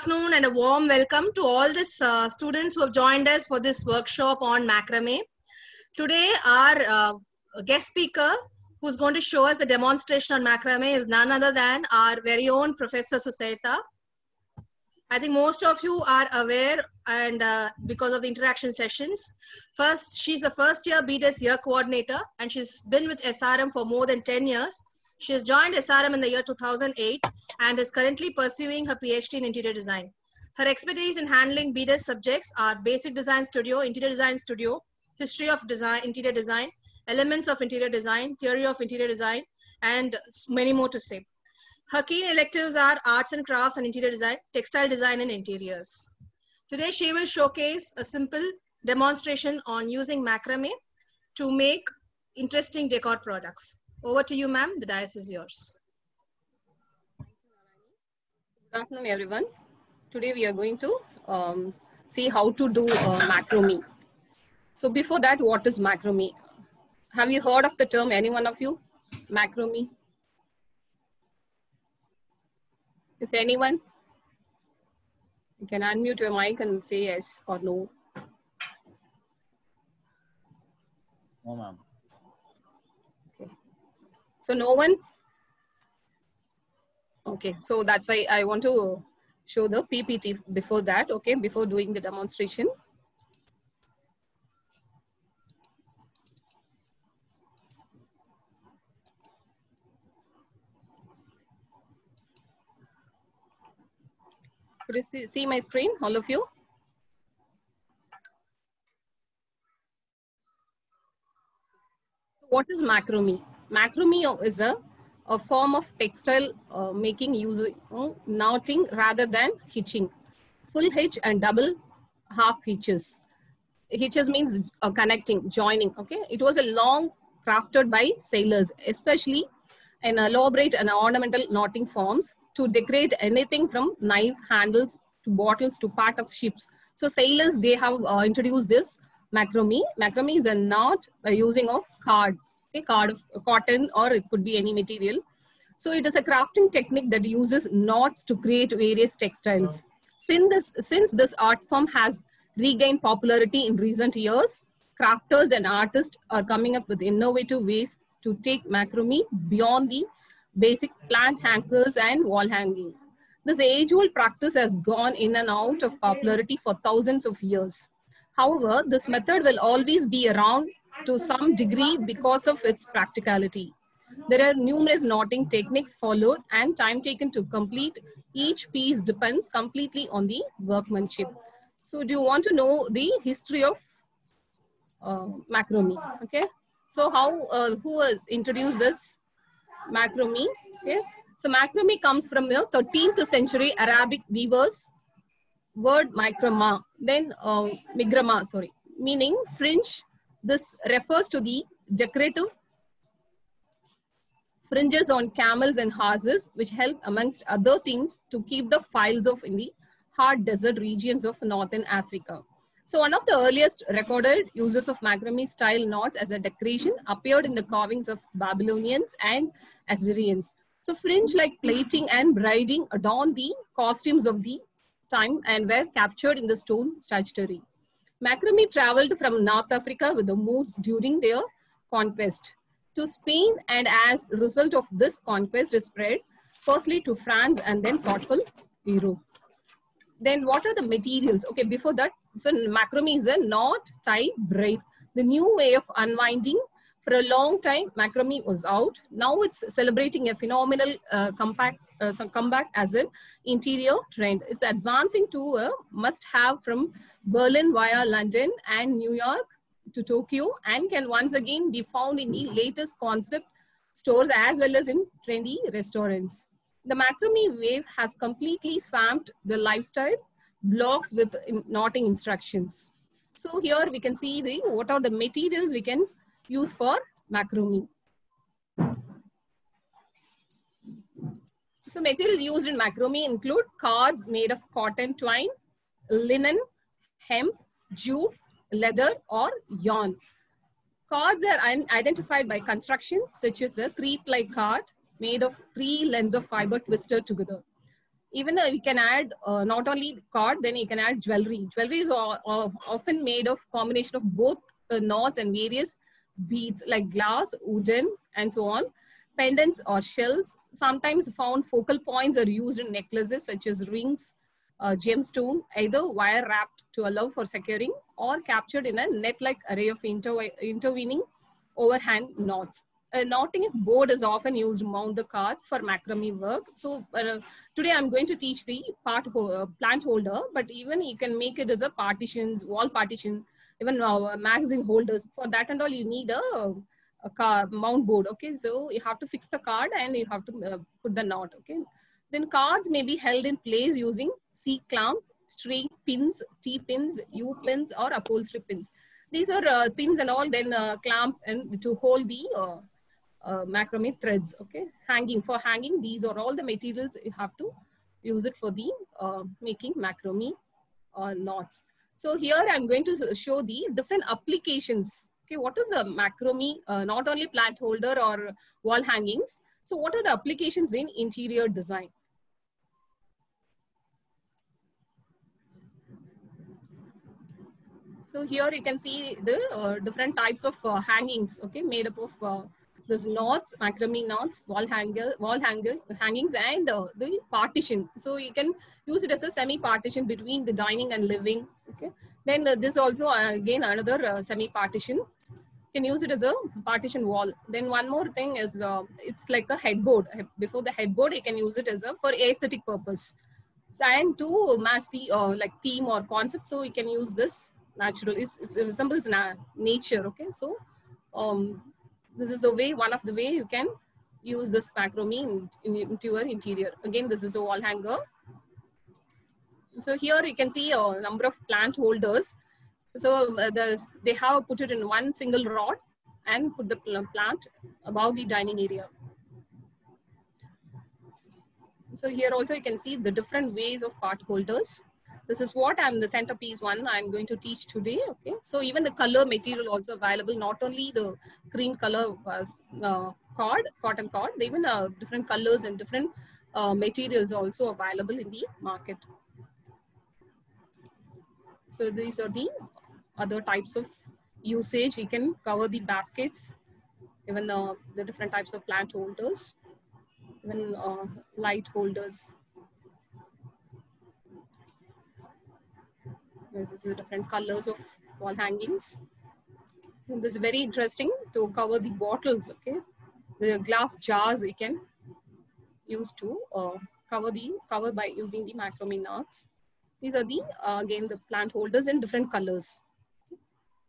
afternoon and a warm welcome to all the students who have joined us for this workshop on macrame. Today our guest speaker who's going to show us the demonstration on macrame is none other than our very own Professor Susaita. I think most of you are aware and because of the interaction sessions. First, she's a first year BDES year coordinator and she's been with SRM for more than 10 years. She has joined SRM in the year 2008 and is currently pursuing her PhD in interior design. Her expertise in handling BDES subjects are basic design studio, interior design studio, history of design, interior design, elements of interior design, theory of interior design, and many more to say. Her key electives are arts and crafts and interior design, textile design and interiors. Today she will showcase a simple demonstration on using macrame to make interesting decor products. Over to you, ma'am. The dais is yours. Good afternoon, everyone. Today we are going to see how to do macrame. So before that, what is macrame? Have you heard of the term, any one of you? Macrame? If anyone, you can unmute your mic and say yes or no. No, ma'am. Okay. So no one? Okay, so that's why I want to show the PPT before that, okay, before doing the demonstration. Could you see my screen, all of you? What is macrame? Macrame is a form of textile making using knotting rather than hitching. Full hitch and double half hitches. Hitches means connecting, joining, okay? It was a long crafted by sailors, especially in elaborate and ornamental knotting forms to decorate anything from knife handles to bottles to part of ships. So sailors, they have introduced this macrame. Macrame is a knot by using of cord, okay, cord of cotton or it could be any material. So it is a crafting technique that uses knots to create various textiles. Since this art form has regained popularity in recent years, crafters and artists are coming up with innovative ways to take macrame beyond the basic plant hangers and wall hanging. This age-old practice has gone in and out of popularity for thousands of years. However, this method will always be around to some degree because of its practicality. There are numerous knotting techniques followed and time taken to complete each piece depends completely on the workmanship. So do you want to know the history of macrame? Okay. So who has introduced this macrame? Okay. So macrame comes from the 13th century Arabic weavers word migrama, then migrama, sorry, meaning fringe. This refers to the decorative fringes on camels and horses, which help amongst other things to keep the files off in the hard desert regions of northern Africa. So one of the earliest recorded uses of macrame style knots as a decoration appeared in the carvings of Babylonians and Assyrians. So fringe-like plating and braiding adorned the costumes of the time and were captured in the stone statuary. Macrame traveled from North Africa with the Moors during their conquest to Spain, and as a result of this conquest it spread firstly to France and then thoughtful Europe. Then what are the materials? Okay, before that, so macrame is a knot, tie, braid. The new way of unwinding. For a long time, macrame was out. Now it's celebrating a phenomenal comeback as an interior trend. It's advancing to a must-have from Berlin via London and New York to Tokyo, and can once again be found in the latest concept stores as well as in trendy restaurants. The macrame wave has completely swamped the lifestyle blogs with knotting instructions. So here we can see what are the materials we can use for macrame. So materials used in macrame include cords made of cotton twine, linen, hemp, jute, leather or yarn. Cords are identified by construction such as a 3-ply cord made of 3 lengths of fiber twisted together. Even we can add not only cord, then you can add jewelry. Jewelry is often made of combination of both knots and various beads like glass, wooden, and so on. Pendants or shells, sometimes found focal points are used in necklaces such as rings, gemstone, either wire wrapped to allow for securing or captured in a net-like array of intervening overhand knots. A knotting board is often used to mount the cards for macrame work. So today I'm going to teach the plant holder, but even you can make it as a partitions, wall partition, even magazine holders. For that and all, you need a mount board. Okay, so you have to fix the card and you have to put the knot. Okay, then cards may be held in place using C-clamp, string pins, T-pins, U-pins, or upholstery pins. These are pins and all, then clamp and to hold the macrame threads. Okay, for hanging, these are all the materials you have to use it for the making macrame knots. So here I'm going to show the different applications. Okay, what is the macrame, not only plant holder or wall hangings. So what are the applications in interior design? So here you can see the different types of hangings, okay, made up of this knots, macrame knots, wall hangings, and the partition. So you can use it as a semi-partition between the dining and living. Okay, then this also again another semi-partition. You can use it as a partition wall. Then one more thing is it's like a headboard. Before the headboard, you can use it as for aesthetic purpose. So, and to match the like theme or concept, so you can use this natural. It resembles nature. Okay, so this is the way, one of the way you can use this macrame into your interior. Again, this is a wall hanger. So here you can see a number of plant holders. So they have put it in one single rod and put the plant above the dining area. So here also you can see the different ways of part holders. This is what the centerpiece one I'm going to teach today. Okay, so even the color material also available, not only the cream color cotton cord, even different colors and different materials also available in the market. So these are the other types of usage. You can cover the baskets, even the different types of plant holders, even light holders. This is the different colors of wall hangings. And this is very interesting to cover the bottles. Okay, the glass jars we can use to cover by using the macrame knots. These are the again the plant holders in different colors.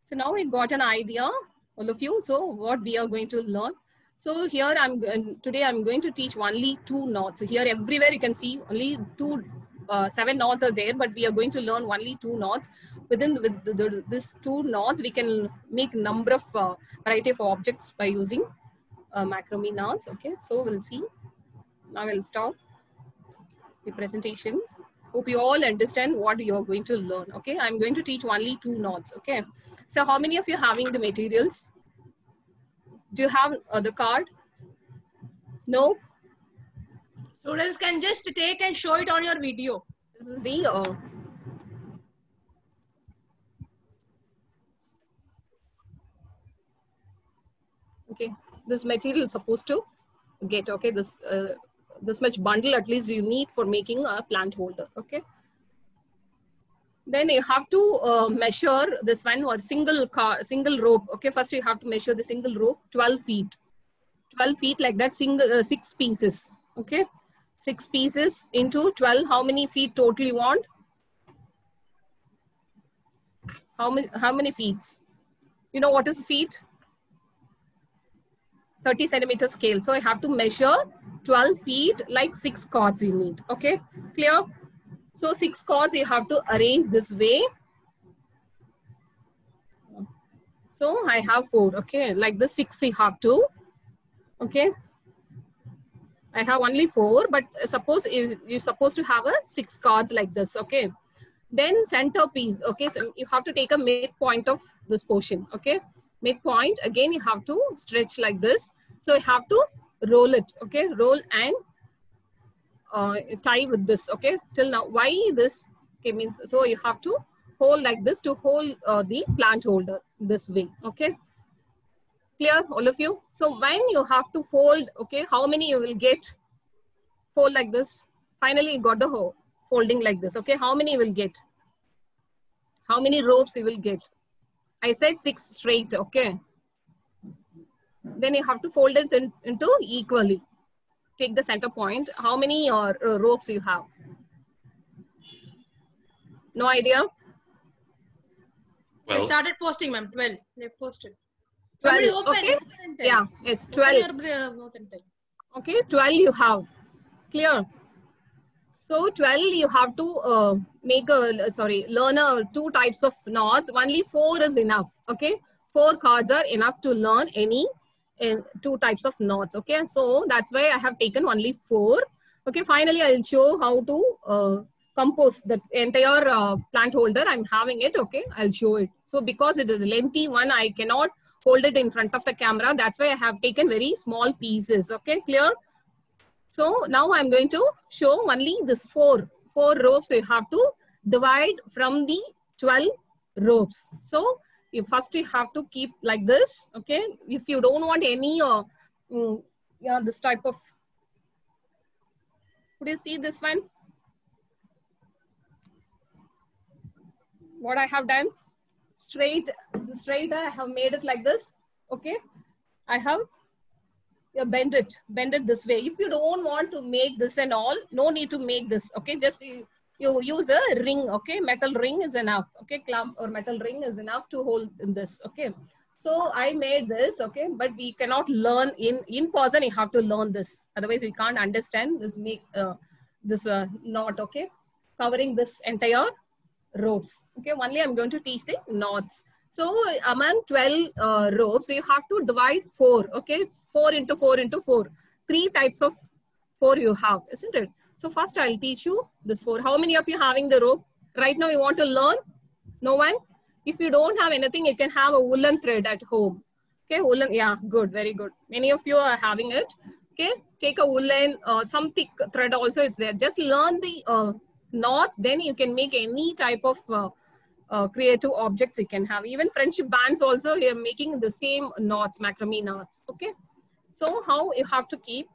So now we got an idea, all of you. So what we are going to learn. So here today I'm going to teach only 2 knots. So here everywhere you can see only 7 knots are there, but we are going to learn only 2 knots. Within this 2 knots, we can make number of variety of objects by using macrame knots. Okay, so we'll see. Now we'll start the presentation. Hope you all understand what you are going to learn. Okay, I'm going to teach only 2 knots. Okay, so how many of you having the materials? Do you have the card? No? Students can just take and show it on your video. This is the okay, this material is supposed to get, okay, this much bundle at least you need for making a plant holder. Okay, then you have to measure this one or single rope. Okay, first you have to measure the single rope 12 feet like that, 6 pieces. Okay, 6 pieces into 12. How many feet total you want? How many feet? You know what is feet? 30 centimeter scale. So I have to measure 12 feet like 6 cords you need. Okay, clear? So 6 cords you have to arrange this way. So I have 4. Okay, like the 6 you have to. Okay, I have only 4, but suppose you're supposed to have a 6 cords like this. Okay, then centerpiece. Okay, so you have to take a midpoint of this portion. Okay, midpoint, again you have to stretch like this. So you have to roll it. Okay, roll and tie with this, okay? Till now, why this? Okay, means, so you have to hold like this to hold the plant holder this way, okay? Clear, all of you? So when you have to fold, okay, how many you will get? Fold like this. Finally, you got the folding like this, okay? How many you will get? How many ropes you will get? I said 6 straight, okay? Then you have to fold it into equally. Take the center point. How many ropes you have? No idea? Well, I started posting, ma'am. 12. They posted. 12, somebody open, okay? open and tell. Yeah, yes, 12. Okay, 12 you have. Clear? So 12 you have to learn 2 types of knots. Only 4 is enough, okay? 4 cards are enough to learn any 2 types of knots, okay? So that's why I have taken only 4. Okay, finally I'll show how to compose the entire plant holder. I'm having it, okay? I'll show it. So because it is a lengthy one, I cannot hold it in front of the camera. That's why I have taken very small pieces, okay? Clear? So now I'm going to show only this 4 ropes you have to divide from the 12 ropes. So first you have to keep like this, okay? If you don't want any, this type of, could you see this one? What I have done? Straight, I have made it like this, okay? I have bend it this way. If you don't want to make this and all, no need to make this, okay? Just you use a ring, okay? Metal ring is enough, okay? Clamp or metal ring is enough to hold in this, okay? So I made this, okay? But we cannot learn in person. You have to learn this. Otherwise, we can't understand this. Make this knot, okay? Covering this entire ropes, okay? Only I'm going to teach the knots. So among 12 ropes, you have to divide 4, okay? 4 into 4 into 4. 3 types of 4 you have, isn't it? So first I'll teach you this 4. How many of you having the rope? Right now you want to learn? No one? If you don't have anything, you can have a woolen thread at home. Okay, woolen, yeah, good, very good. Many of you are having it. Okay, take a woolen, some thick thread also it's there. Just learn the knots, then you can make any type of creative objects you can have. Even friendship bands also, you're making the same knots, macrame knots, okay? So how you have to keep,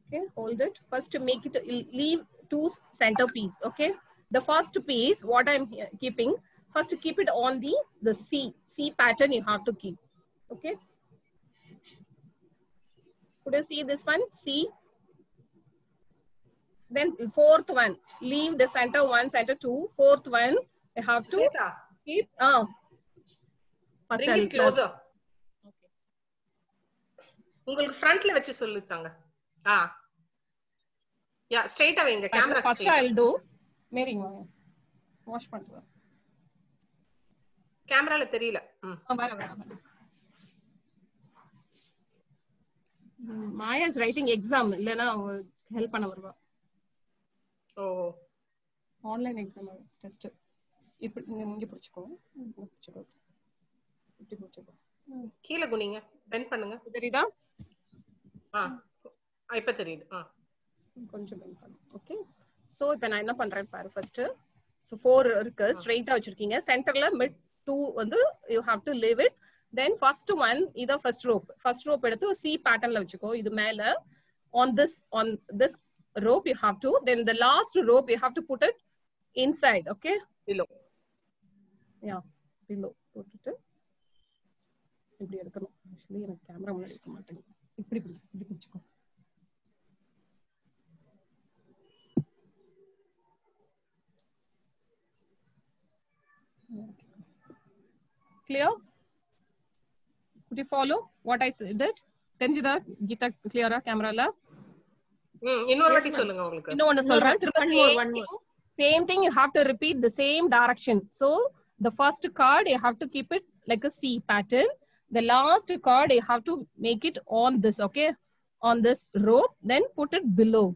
okay, hold it. First to make it, leave 2 center piece, okay? The first piece, what I'm keeping, first to keep it on the C pattern you have to keep, okay? Could you see this one, C? Then 4th one, leave the center 1, center 2. 4th one, you have to keep, first bring it closer. Okay. உங்களுக்கு frontல வச்சு சொல்லிட்டாங்க. Yeah, straight away இந்த camera. First I'll do. Mary, wash பண்ணுங்க. கேமரால தெரியல. வர. Maya is writing exam. இல்லனா help பண்ண வருவா. ஓ. Online exam test. இப்ப நீங்க புடிச்சுக்கோ. இப்படி புடிச்சுக்கோ. கீழ குனிங்க. பெண்ட் பண்ணுங்க. தெரியுதா? இப்ப தெரியுது. கொஞ்சம் பெண்ட் பண்ணு. ஓகே. சோ இப்போ நான் என்ன பண்றேன் பாரு ஃபர்ஸ்ட். சோ 4 இருக்கு ஸ்ட்ரைட்டா வச்சிருக்கீங்க. சென்டர்ல மிட் 2 வந்து you have to leave it. Then first one இத first rope எடுத்து C patternல வச்சுக்கோ. இது மேல on this rope you have to, then the last rope you have to put it inside, okay? Below. Yeah, below. போட்டுட்டு இப்படி எடுக்கணும். Actually எனக்கு camera முன்னாடி எடுக்க மாட்டேங்குது. இப்படி பிடிச்சுக்கோ. Clear? Could you follow what I said? தெரிஞ்சதா Geetha கிளியரா கேமரால? இன்னொரு வாட்டி சொல்லுங்க உங்களுக்கு. இன்னொன்னு சொல்றேன். திரும்ப same thing you have to repeat the same direction. So the first card you have to keep it like a C pattern. The last card you have to make it on this, okay? On this rope, then put it below.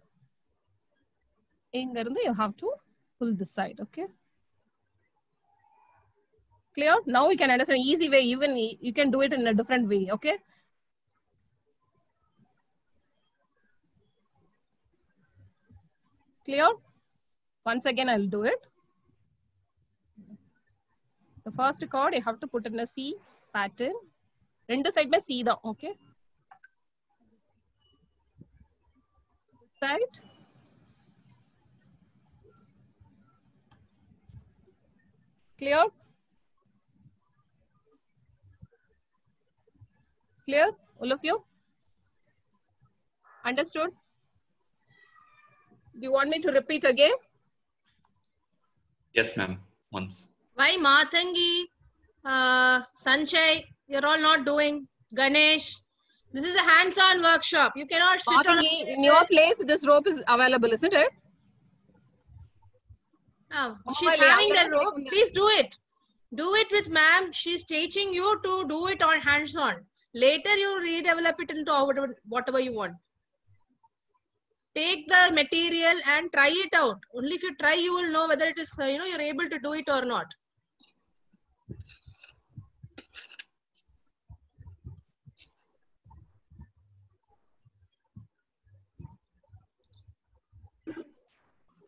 Inga irundhu you have to pull this side, okay? Clear? Now we can understand easy way. Even you can do it in a different way, okay? Clear? Once again, I'll do it. The first cord, you have to put in a C pattern. Rendu side mein C da, okay? Side. Clear? Clear, all of you? Understood? Do you want me to repeat again? Yes, ma'am. Once. Why Matangi, Sanchay, you're all not doing? Ganesh, this is a hands-on workshop. You cannot sit on. In your place, this rope is available, isn't it? Oh, she's having the rope. Please do it. Do it with ma'am. She's teaching you to do it on hands-on. Later, you redevelop it into whatever you want. Take the material and try it out. Only if you try, you will know whether it is, you're able to do it or not.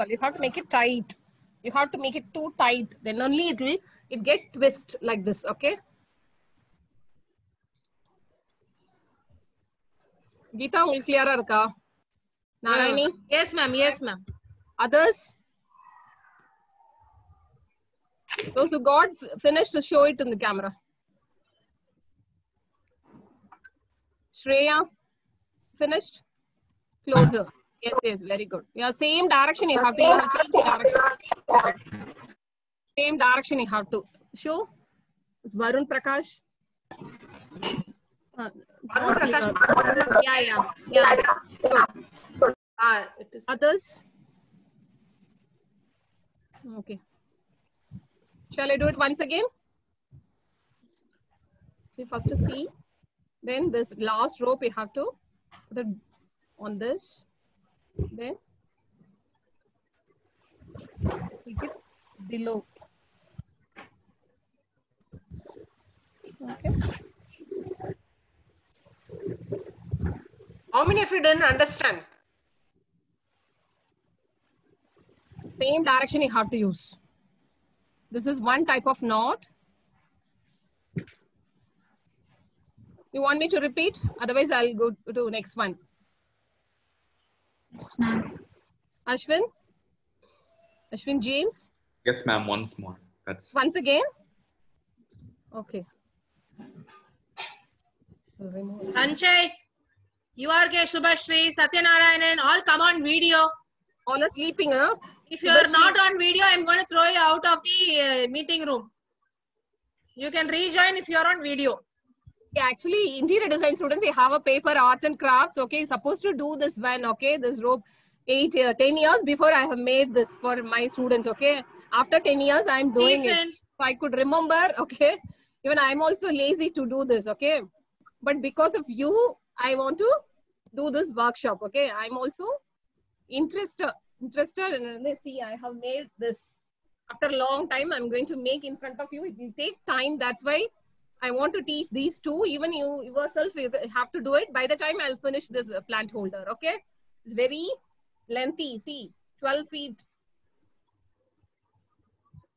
You have to make it tight. You have to make it too tight. Then only it get twist like this, okay? Geeta, will clear irukka? Narayani? Yes, ma'am. Yes, ma'am. Others? Those who got finished, to show it in the camera. Shreya, finished? Closer. Yes, very good. Yeah, same direction you have to. You have to change the direction. Same direction you have to. Show. It's Varun Prakash. Yeah. Good. It is. Others? Okay. Shall I do it once again? See, first C. Then this last rope you have to put it on this. Then take it below. Okay. How many of you didn't understand? Same direction you have to use. This is one type of knot. You want me to repeat? Otherwise, I'll go to next one. Yes, ma'am. Ashwin? Ashwin James? Yes, ma'am. Once more. That's Once again? Okay. Sanchay, URK, Subhashri, Satyanarayanan, all come on video. All are sleeping, huh? If you are not on video, I'm going to throw you out of the meeting room. You can rejoin if you are on video. Yeah, actually, interior design students, they have a paper, arts and crafts, okay, supposed to do this one, okay, this rope 10 years before I have made this for my students, okay. After 10 years, I'm doing it. So I could remember, okay. Even I'm also lazy to do this, okay. But because of you, I want to do this workshop, okay. I'm also interested in this. See, I have made this. After a long time, I'm going to make in front of you. It will take time. That's why I want to teach these two. Even you yourself you have to do it. By the time I'll finish this plant holder, okay? It's very lengthy. See, 12 feet.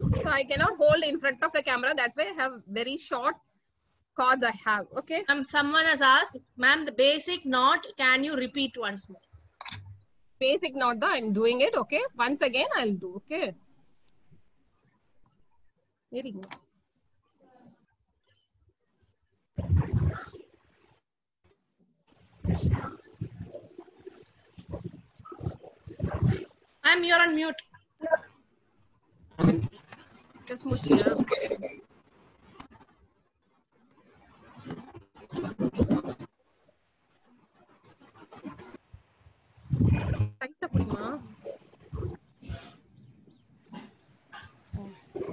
So I cannot hold in front of the camera. That's why I have very short cords I have, okay? Someone has asked, ma'am, the basic knot, can you repeat once more? Basic knot, I'm doing it, okay? Once again, I'll do, okay? Very good. Ma'am, you're on mute. Just move here.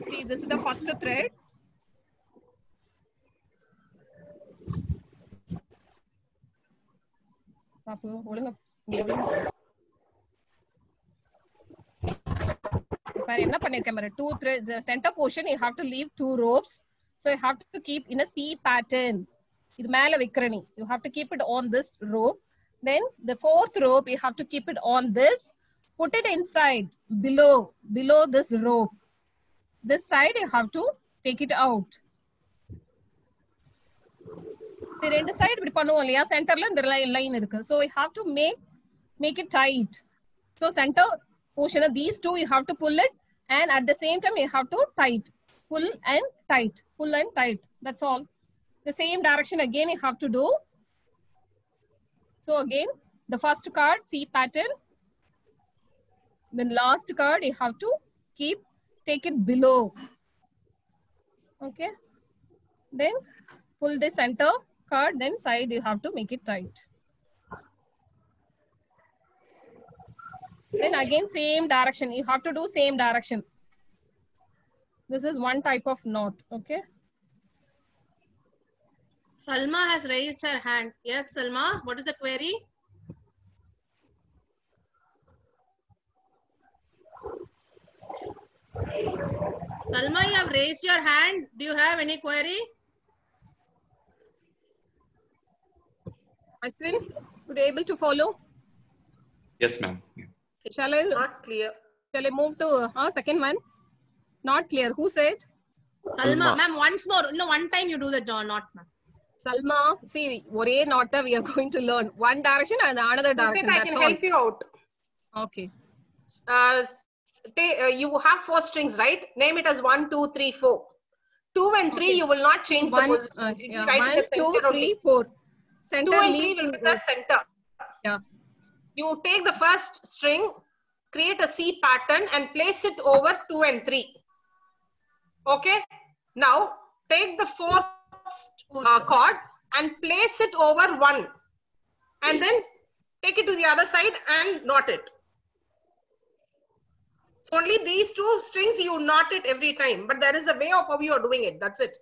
See, this is the first thread. Two threads, the center portion, you have to leave 2 ropes. So you have to keep in a C pattern. You have to keep it on this rope. Then the 4th rope, you have to keep it on this. put it inside, below this rope. This side you have to take it out. The ரெண்டு side இப்படி பண்ணுவோம் இல்லையா, centerல இந்த line இருக்கு. So you have to make it tight. So center portion of these two you have to pull it, and at the same time you have to tight. Pull and tight. Pull and tight. That's all. The same direction again you have to do. So again, the first card, C pattern. Then last card you have to take it below. Okay. Then pull the center card, then side you have to make it tight. Then again same direction. You have to do same direction. This is one type of knot. Okay. Salma has raised her hand. Yes, Salma, what is the query? Salma, you have raised your hand. Do you have any query? Ashwin, would you able to follow? Yes, ma'am. Yeah. Shall Not clear. I move to second one? Not clear. Who said? Salma, ma'am, once more. No, one time you do the knot, ma'am. Salma, see, one knot we are going to learn. One direction and another direction. I can help you out. Okay. You have 4 strings, right? Name it as 1, 2, 3, 4. 2 and 3, you will not change the position. Yeah, 1, 2, 3, 4. Center 2 and 3 will be the center. Yeah. You take the first string, create a C pattern and place it over 2 and 3. Okay. Now take the fourth cord and place it over 1. And then take it to the other side and knot it. So only these 2 strings you knot it every time. But there is a way of how you are doing it. That's it.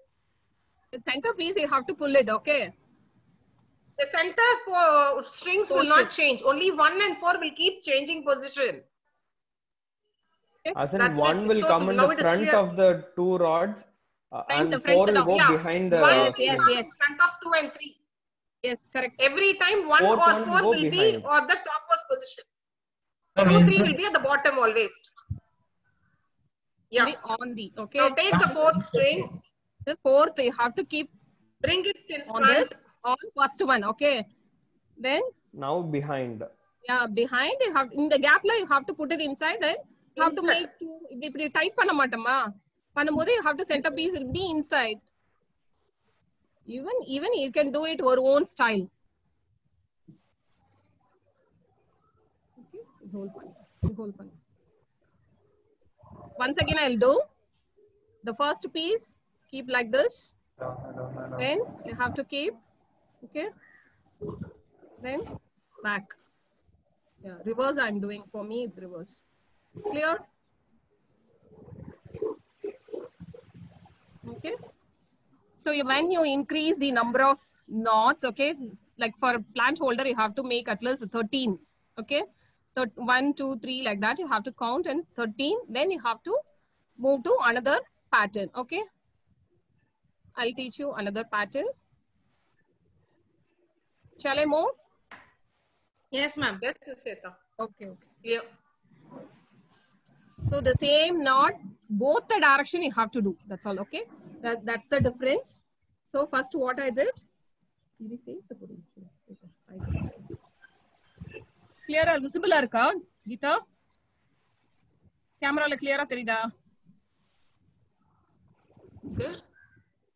The center piece you have to pull it. Okay. The center strings will not change. Only 1 and 4 will keep changing position. As in That's 1 it. will So come in now the it is front clear. of the 2 rods and the front 4 will of- go Yeah. behind the 1 Yes, will yes, come yes. in front of 2 and 3. Yes, correct. Every time 1 Fourth or one 4 go will be behind. on the topmost position. 2, 3 will be at the bottom always. Yeah. Only on the, okay. Now take the 4th string, The 4th you have to keep bring it in on front. this, on first one. Okay. Then now behind. yeah, behind you have, in the gap la you have to put it inside and you have to Inside. make two, இப்படி tight பண்ண மாட்டோமா, பண்ணும்போது you have to center piece will be inside. Even you can do it your own style. Okay, hold pan. Once again I'll do the first piece, keep like this, then you have to keep, okay, then back. Yeah, reverse I'm doing. For me it's reverse. Clear? Okay. So when you increase the number of knots, okay, like for a plant holder, you have to make at least 13. Okay. 1, 2, 3 like that. You have to count, and 13. Then you have to move to another pattern. Okay. I'll teach you another pattern. Shall I move? Yes, ma'am. Yes, Suseta. Okay. Yeah. So the same knot, both the direction you have to do. That's all. Okay. That's the difference. So first what I did. Clear or visible arka, Geeta? Camera la clear terida.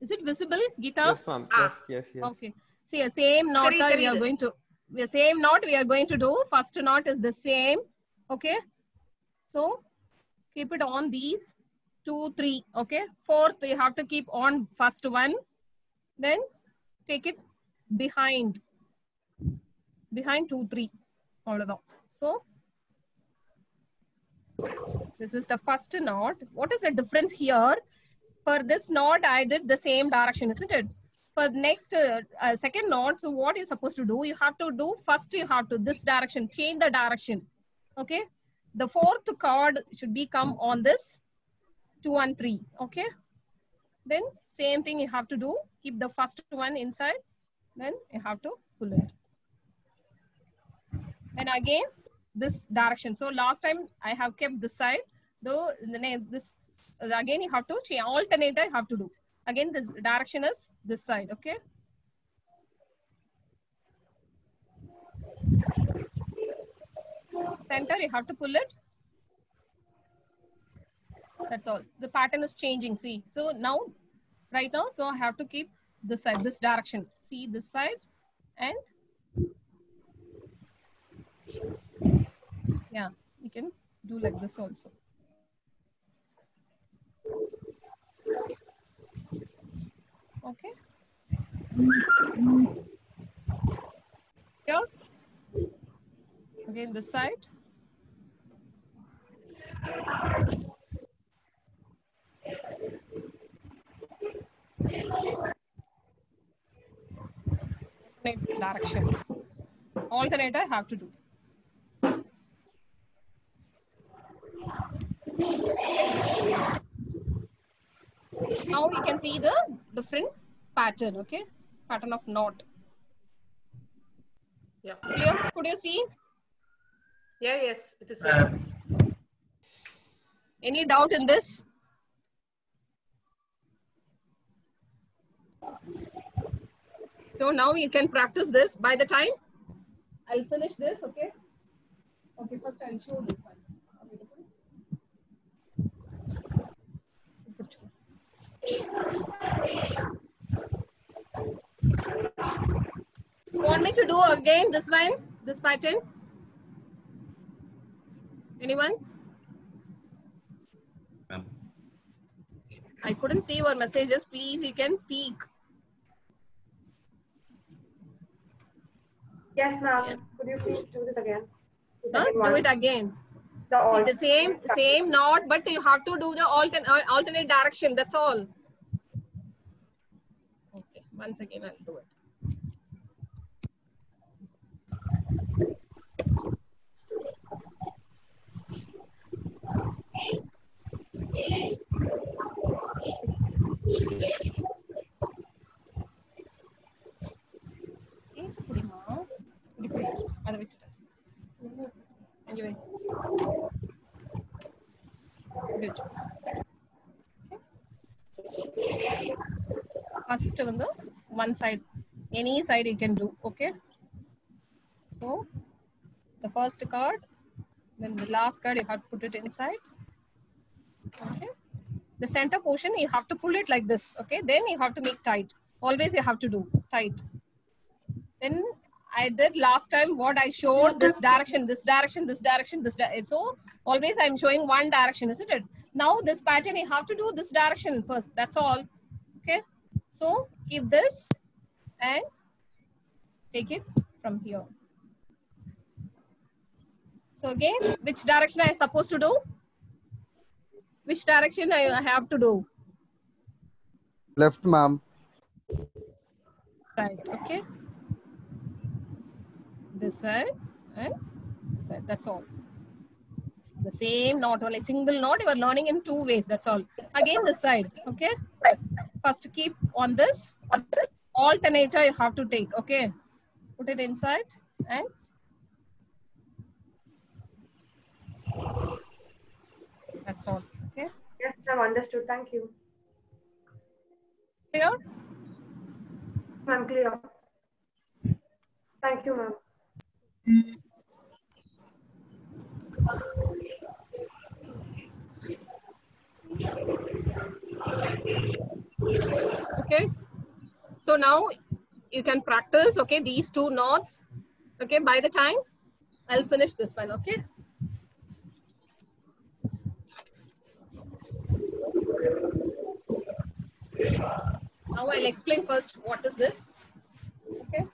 Is it visible, Geeta? Yes, ma'am. Yes. Okay. See, a same knot we are going to. The same knot we are going to do. First knot is the same. Okay. So keep it on these 2, 3. Okay. 4th you have to keep on first one. Then take it behind 2, 3. So this is the first knot. What is the difference here? For this knot, I did the same direction, isn't it? For next second knot, so what you're supposed to do? You have to do first. You have to this direction, change the direction. Okay. The 4th cord should be come on this 2 and 3. Okay. Then same thing you have to do. Keep the first one inside. Then you have to pull it. And again, this direction. So last time I have kept this side, though this again you have to change, alternate you have to do. Again, this direction is this side, okay? Center, you have to pull it. That's all. The pattern is changing, see. So now, right now, so I have to keep this side, this direction. See this side and yeah, you can do like this also. Okay. Here. Again, this side. Direction. Alternate I have to do. Now you can see the different pattern, okay? Pattern of knot. Yeah. Clear? Could you see? Yeah, yes, it is. Any doubt in this? So now you can practice this. By the time I'll finish this, okay? Okay, first I'll show this one. You want me to do again this one, this pattern? Anyone? Ma'am. I couldn't see your messages. Please, you can speak. Yes, ma'am. Could you please do this again? Do it again. The See, the same knot, but you have to do the alternate direction. That's all. Okay, once again I'll do it. First on the one side, any side you can do, okay? So the first card, then the last card you have to put it inside. Okay. The center portion you have to pull it like this, okay? Then you have to make tight. Always you have to do tight. Then I did last time what I showed, this direction, this direction, this direction, this direction. So always I'm showing one direction, isn't it? Now this pattern you have to do this direction first. That's all. Okay. So keep this and take it from here. So again, which direction I am supposed to do? Which direction I have to do? Left, ma'am. Right, okay. This side and this side, that's all. The same knot, only single knot, you are learning in two ways, that's all. Again, this side, okay. First keep on this, alternator you have to take, okay. Put it inside and that's all, okay. Yes, ma'am. Understood. Thank you. Clear? Ma'am, clear. Thank you, ma'am. Okay. So now you can practice, okay, these two knots. Okay, by the time I'll finish this one, okay. Now I'll explain first what is this. Okay.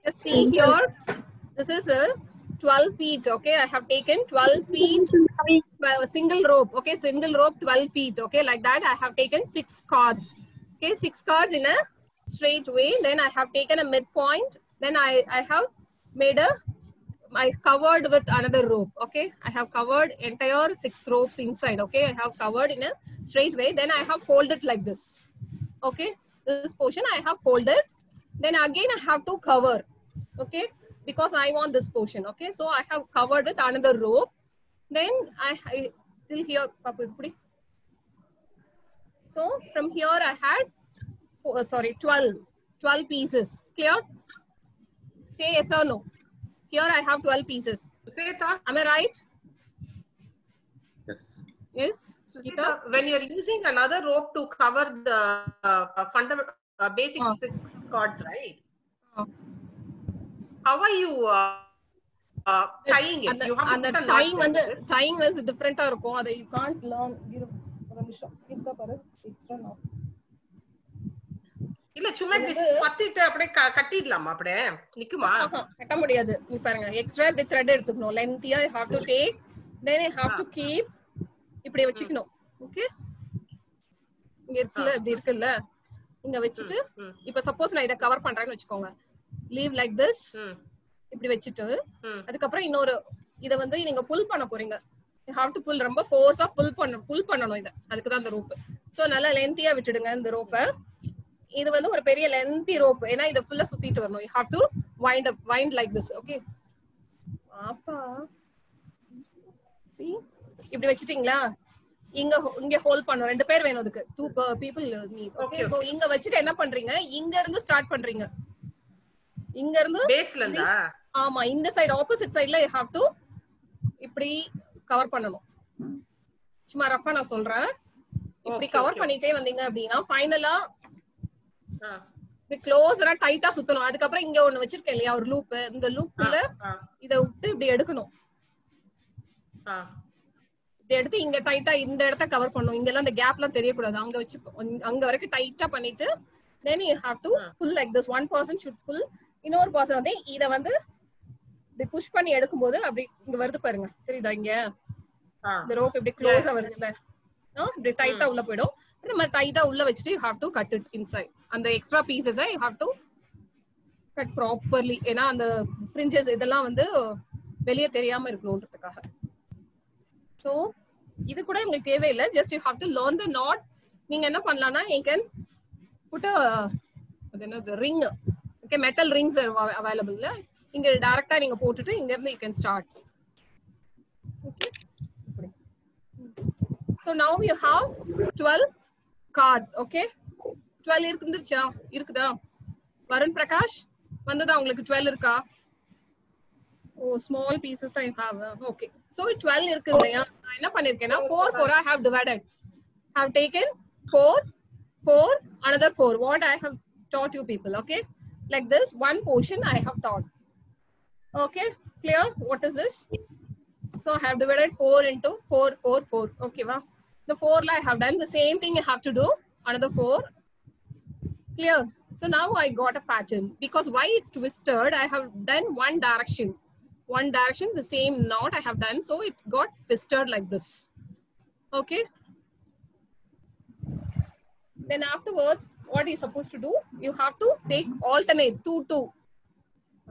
Just see here, this is a 12 feet, okay. I have taken 12 feet, a single rope, okay, single rope 12 feet, okay, like that. I have taken 6 cards, okay, 6 cards in a straight way. Then I have taken a midpoint. Then I have made I covered with another rope, okay. I have covered entire 6 ropes inside, okay. I have covered in a straight way. Then I have folded like this, okay. This portion I have folded. Then again I have to cover, okay. because I want this portion. Okay, so I have covered with another rope. Then I till here. So from here I had 12 pieces. Clear? Say yes or no. Here I have 12 pieces. Suseta, Am I right? Yes. Yes. Suseta, when you're using another rope to cover the fundamental basic six chords, right? How are you tying it? You have to And the put a tying knot and there, is it? the tying is different. You can't learn. Extra knot. இல்ல சும்மா இப்படி பத்திட்டு அப்படியே கட்டிடலாமா அப்படியே நிக்குமா? கட்ட முடியாது. நீ பாருங்க extra இப்படி thread எடுத்துக்கணும். lengthier you have to take, then you have to keep இப்படி வச்சுக்கணும். ஓகே, இங்க இருக்குல்ல, இப்படி இருக்குல்ல, இங்க வச்சிட்டு இப்ப சப்போஸ் நான் இத கவர் பண்றேன்னு வெச்சுக்கோங்க. leave like this, இப்படி வச்சிட்டு அதுக்கு அப்புறம் இன்னொரு இத வந்து நீங்க புல் பண்ண போறீங்க. you have to pull, ரொம்ப ஃபோர்ஸா புல் பண்ணனும் இத. அதுக்கு தான் அந்த rope. சோ நல்லா லென்த்தியா விட்டுடுங்க இந்த rope. இது வந்து ஒரு பெரிய lengthy rope. ஏனா இத ஃபுல்லா சுத்திட்டு வரணும். you have to wind like this. okay, பாப்பா see, இப்படி வச்சிட்டீங்களா? இங்க ஹோல்ட் பண்ணனும். ரெண்டு பேர் வேணும் அதுக்கு. 2 people need. okay, so இங்க வச்சிட்டு என்ன பண்றீங்க? இங்க இருந்து ஸ்டார்ட் பண்றீங்க. இங்க இருந்து பேஸ்ல இருந்தா? ஆமா, இந்த சைடு ஆப்போசிட் சைடுல you have to இப்படி கவர் பண்ணனும். சும்மா ரஃபா நான் சொல்றேன். இப்படி கவர் பண்ணிட்டே வந்தீங்க அப்படினா ஃபைனலா இப்படி க்ளோஸரா டைட்டா சுத்தணும். அதுக்கு அப்புறம் இங்க ஒன்னு வச்சிருக்கேன் இல்லையா ஒரு லூப், இந்த லூப்ல இத விட்டு இப்படி எடுக்கணும். இப்படி எடுத்து இங்க டைட்டா இந்த இடத்தை கவர் பண்ணணும். இங்க எல்லாம் இந்த கேப்லாம் தெரிய கூடாது. அங்க வச்சு அங்க வரைக்கும் டைட்டா பண்ணிட்டு then you have to pull like this. One person should pull, இன்னொரு person வந்து இத வந்து இப்படி புஷ் பண்ணி எடுக்கும்போது அப்படி இங்க வருது பாருங்க, தெரியுதா? இங்க இந்த ரோப் இப்படி க்ளோஸா வருது இல்ல, இப்படி டைட்டா உள்ள போய்டும். நம்ம டைட்டா உள்ள வச்சிட்டு you have to cut it inside. அந்த extra pieces you have to cut properly. ஏனா அந்த fringes இதெல்லாம் வந்து வெளிய தெரியாம இருக்கணும்ன்றதுக்காக. சோ இது கூட உங்களுக்கு தேவையில்லை. just you have to learn the knot. நீங்க என்ன பண்ணலாம்னா you can put a ring. okay, metal rings are available. இங்க டைரக்ட்டா நீங்க போட்டுட்டு இங்க இருந்து you can start. okay, so now you have 12 cards. okay, 12 இருக்குதா? வருண் பிரகாஷ் வந்ததா உங்களுக்கு? 12 இருக்கா? ஓ, small pieces தான் you have. okay, so 12 இருக்கு இல்லையா? நான் என்ன பண்ணிருக்கேன்னா 4 I have divided. have taken 4 another 4. what I have taught you people. okay, like this one portion I have taught. okay, clear? what is this? so I have divided 4 into 4. okay va? the 4 I have done the same thing. you have to do another 4. clear? so now I got a pattern. because why it's twisted, I have done one direction, the same knot I have done, so it got twisted like this. okay, then afterwards what are you supposed to do? you have to take alternate 2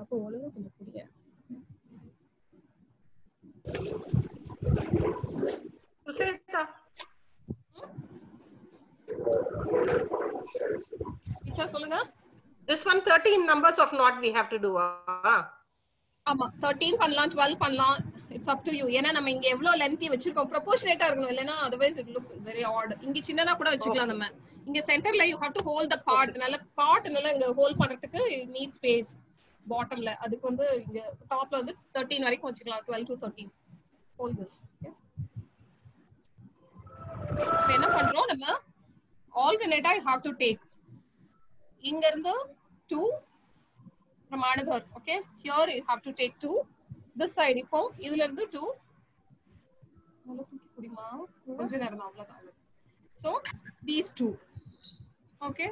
அப்போ ஒழுங்கா கொஞ்சம் புரிய. சுசேதா, இத சொல்லுங்க. this one 13 numbers of knot we have to do. ஆமா, 13 பண்ணலாம், 12 பண்ணலாம். it's up to you. ஏனா நம்ம இங்க எவ்வளவு லென்த்தி வச்சிருக்கோம் ப்ரொபோர்ஷனேட்டா இருக்கணும். இல்லனா otherwise it looks very odd. இங்க சின்னதா கூட வச்சுக்கலாம் நம்ம. இங்க சென்டர்ல you have to hold the part. நல்ல part நல்ல இங்க ஹோல்ட் பண்றதுக்கு need space bottomல. அதுக்கு வந்து இங்க டாப்ல வந்து 13 வரைக்கும் வச்சுக்கலாம். 12 to 13 hold this. okay, இப்போ என்ன பண்றோம் நம்ம? alternate you have to take. இங்க இருந்து 2 from another. okay, here you have to take 2. this side இப்போ இதுல இருந்து 2 நல்லா தூக்கி புடிமா, கொஞ்ச நேரம் அவ்வளவுதான். so these 2. okay,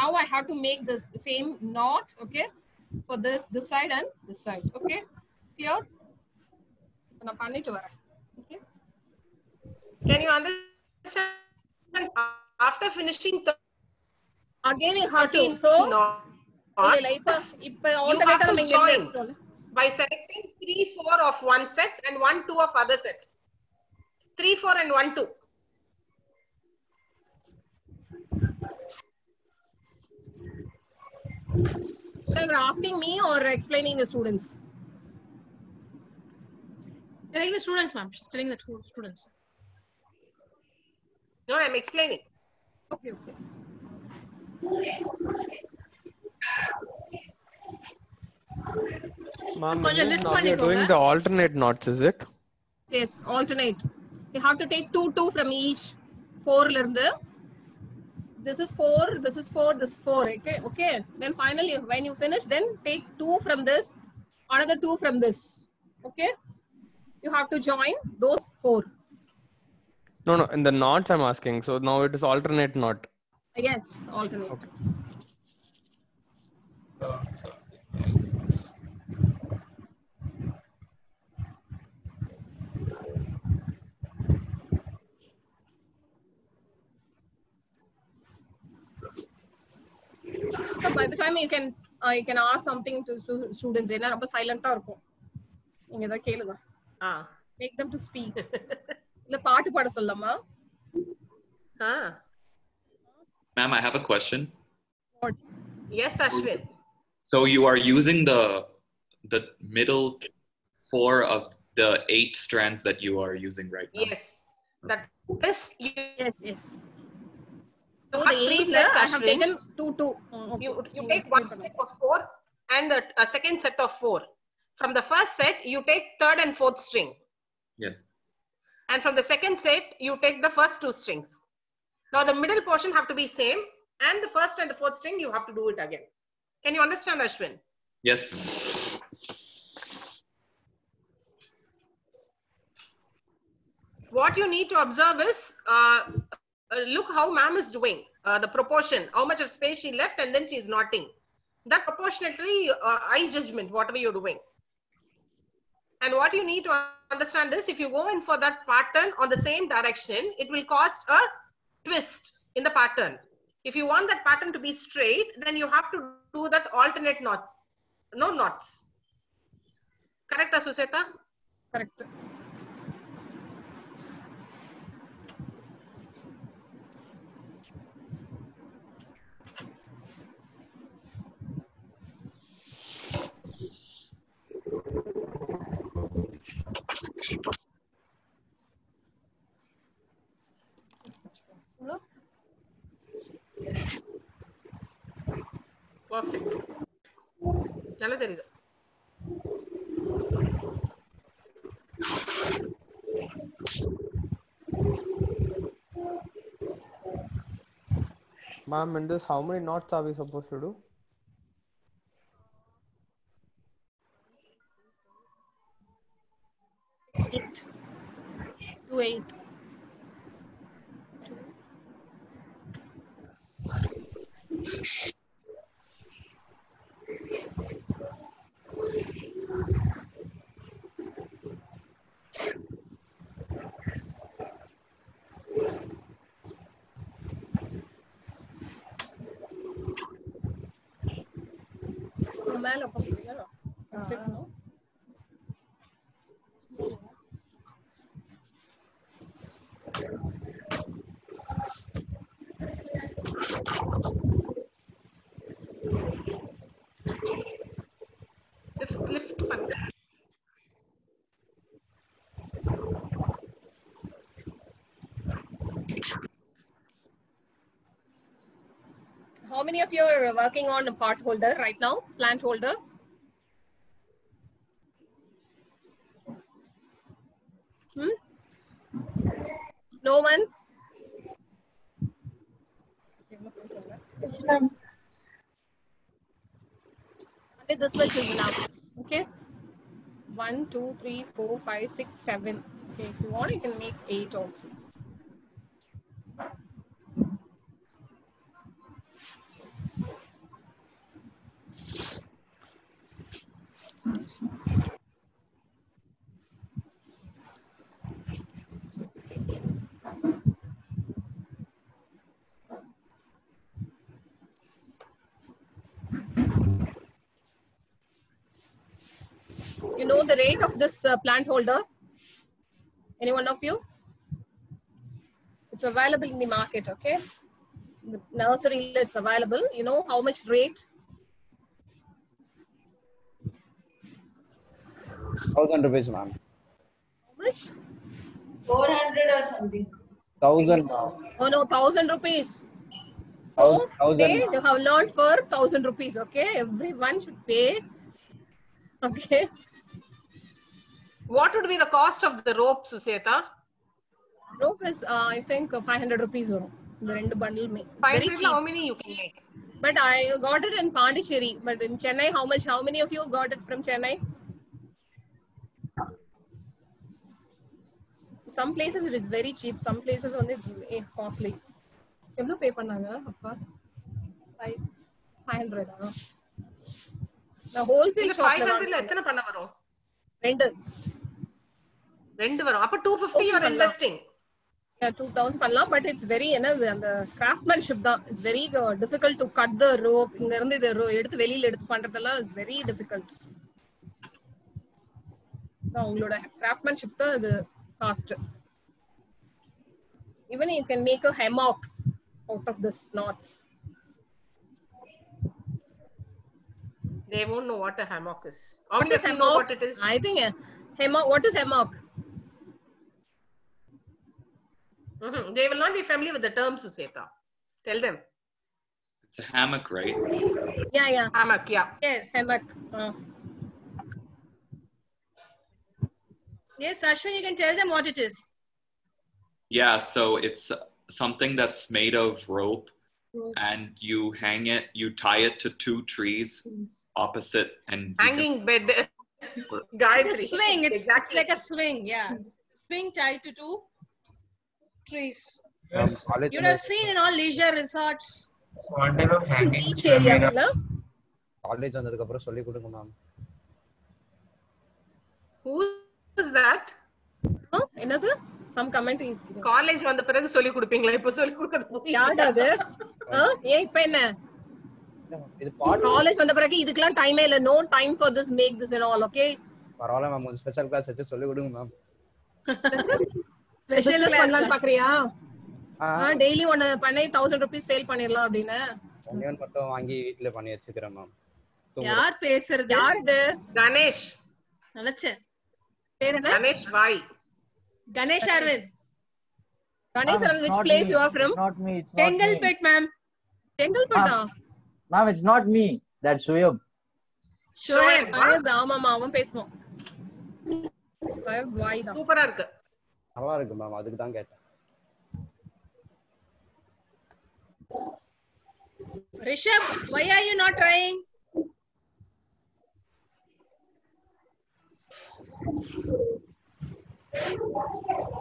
now I have to make the same knot. okay, for this side and this side. okay, clear? நான் பண்ணிட்டு வரேன். okay, can you understand after finishing again you have to so இல்ல இப்ப alternate நம்ம இங்க எடுத்துறோம் by selecting 3 4 of one set and 1 2 of other set. 3 4 and 1 2. You're asking me or explaining the students? Telling the students, ma'am. She's telling the students. No, I'm explaining. Okay, okay. Ma'am, Konja lift now we are pannikonga. doing the alternate knots, is it? Yes, alternate. You have to take two from each. 4 lirundu. This is 4, this is 4, this is 4. Okay, okay. Then finally, when you finish, then take 2 from this, another 2 from this. Okay. You have to join those 4. No, no, in the knots I'm asking. So now it is alternate knot. Yes, alternate. Okay. So by the time you can ask something to students. Ena romba silent ah irukum. Inga edha keluga. Make them to speak. Illa paatu paada sollama. Ma'am, I have a question. What? Yes, Ashwin. So you are using the middle 4 of the 8 strands that you are using right now. Yes. That is you. Yes, yes. So Not the 3 8 sets, I have Ashwin. taken 2. Okay. You take one set of 4 and a second set of 4. From the first set, you take third and fourth string. Yes. And from the second set, you take the first 2 strings. Now the middle portion have to be same, and the first and the fourth string, you have to do it again. Can you understand, Ashwin? Yes. What you need to observe is, look how ma'am is doing, the proportion, how much of space she left, and then she is knotting. That proportionately, eye judgment, whatever you're doing. And what you need to understand is, if you go in for that pattern on the same direction, it will cause a twist in the pattern. If you want that pattern to be straight, then you have to do that alternate knot, no knots. Correct, Suseta? Correct. Perfect. Nalla theriyudu. Ma'am, in this, how many knots are we supposed to do? 8 to 8. Malo po, ano? Kasi no? Lift pannu. How many of you are working on a part holder right now? Plant holder? No one? Only this much is enough. Okay. 1, 2, 3, 4, 5, 6, 7. Okay, if you want, you can make 8 also. You know the rate of this plant holder? Any one of you? It's available in the market, okay? The nursery, it's available. You know how much rate? 1,000 rupees, ma'am. How much? 400 or something. 1,000, ma'am. Oh no, 1,000 rupees. So 1,000, they ma'am. have learned for 1,000 rupees. Okay, everyone should pay. Okay. What would be the cost of the rope, Suseta? Rope is I think 500 rupees or the rent bundle. It's very 500 cheap. how many you can make? But I got it in Pondicherry. But in Chennai, how much? How many of you got it from Chennai? Some places it is very cheap. Some places only it's costly. எவ்வளவு pay பண்ணாங்க அப்பா? 500. The wholesale இல்ல shop 500 ல எத்தனை பண்ண வரும்? ரெண்டு வரும். அப்ப 250 you are investing. Yeah, 2,000 பண்ணலாம். But it's very அந்த craftsmanship தான். It's very difficult to cut the rope. இங்க இருந்து இத எடுத்து வெளியில எடுத்து பண்றதெல்லாம் it's very difficult. உங்களோட craftsmanship தான் இது cost. Even you can make a hammock out of this knots. They won't know what a hammock is. How many of you know what it is? I think hammock. What is hammock? They will not be familiar with the term, Suseta. Tell them. It's a hammock, right? Yeah. Hammock, yeah. Yes. Hammock. Yes, Ashwin, you can tell them what it is. Yeah, so it's something that's made of rope and you hang it, you tie it to two trees opposite and hanging bed. It's a swing. It's like a swing, yeah. Swing tied to two trees. You would have seen in all leisure resorts. Beach areas, la? College வந்ததுக்கு அப்புறம் சொல்லி கொடுங்க ma'am. Who is that? என்னது? Some comment is given. College வந்த பிறகு சொல்லி கொடுப்பீங்களா? இப்ப சொல்லி கொடுக்கிறது யாடா அது? ஏன் இப்ப என்ன? இது பாட் காலேஜ் வந்த பிறகு இதுக்கெல்லாம் டைமே இல்ல. No time for this, make this and all, okay? பரவாயில்லை மேம், ஒரு ஸ்பெஷல் கிளாஸ் வச்சு சொல்லி கொடுங்க மேம். ஸ்பெஷல் கிளாஸ் பண்ணலாம் பாக்குறியா? டெய்லி ஒன்னு பண்ணி 1,000 rupees சேல் பண்ணிரலாம் அப்படினா. ஒன்னு மட்டும் வாங்கி வீட்ல பண்ணி வச்சுக்கிறேன் மேம். யார் பேசுறது? யார் இது? கணேஷ். நினைச்சேன். பேர் என்ன? கணேஷ் வாய். Ganesh Arvind. Ganesh Arvind, which place you are from? It's not me. It's not Tengalpet, ma'am. Tengalpet. Ma'am, it's not me. That's Shoaib. Shoaib. ஆமா அவன் பேசுவான். வாய் தான். சூப்பரா இருக்கு. நல்லா இருக்கு மேம், அதுக்கு தான் கேட்டேன். Rishabh, why are you not trying?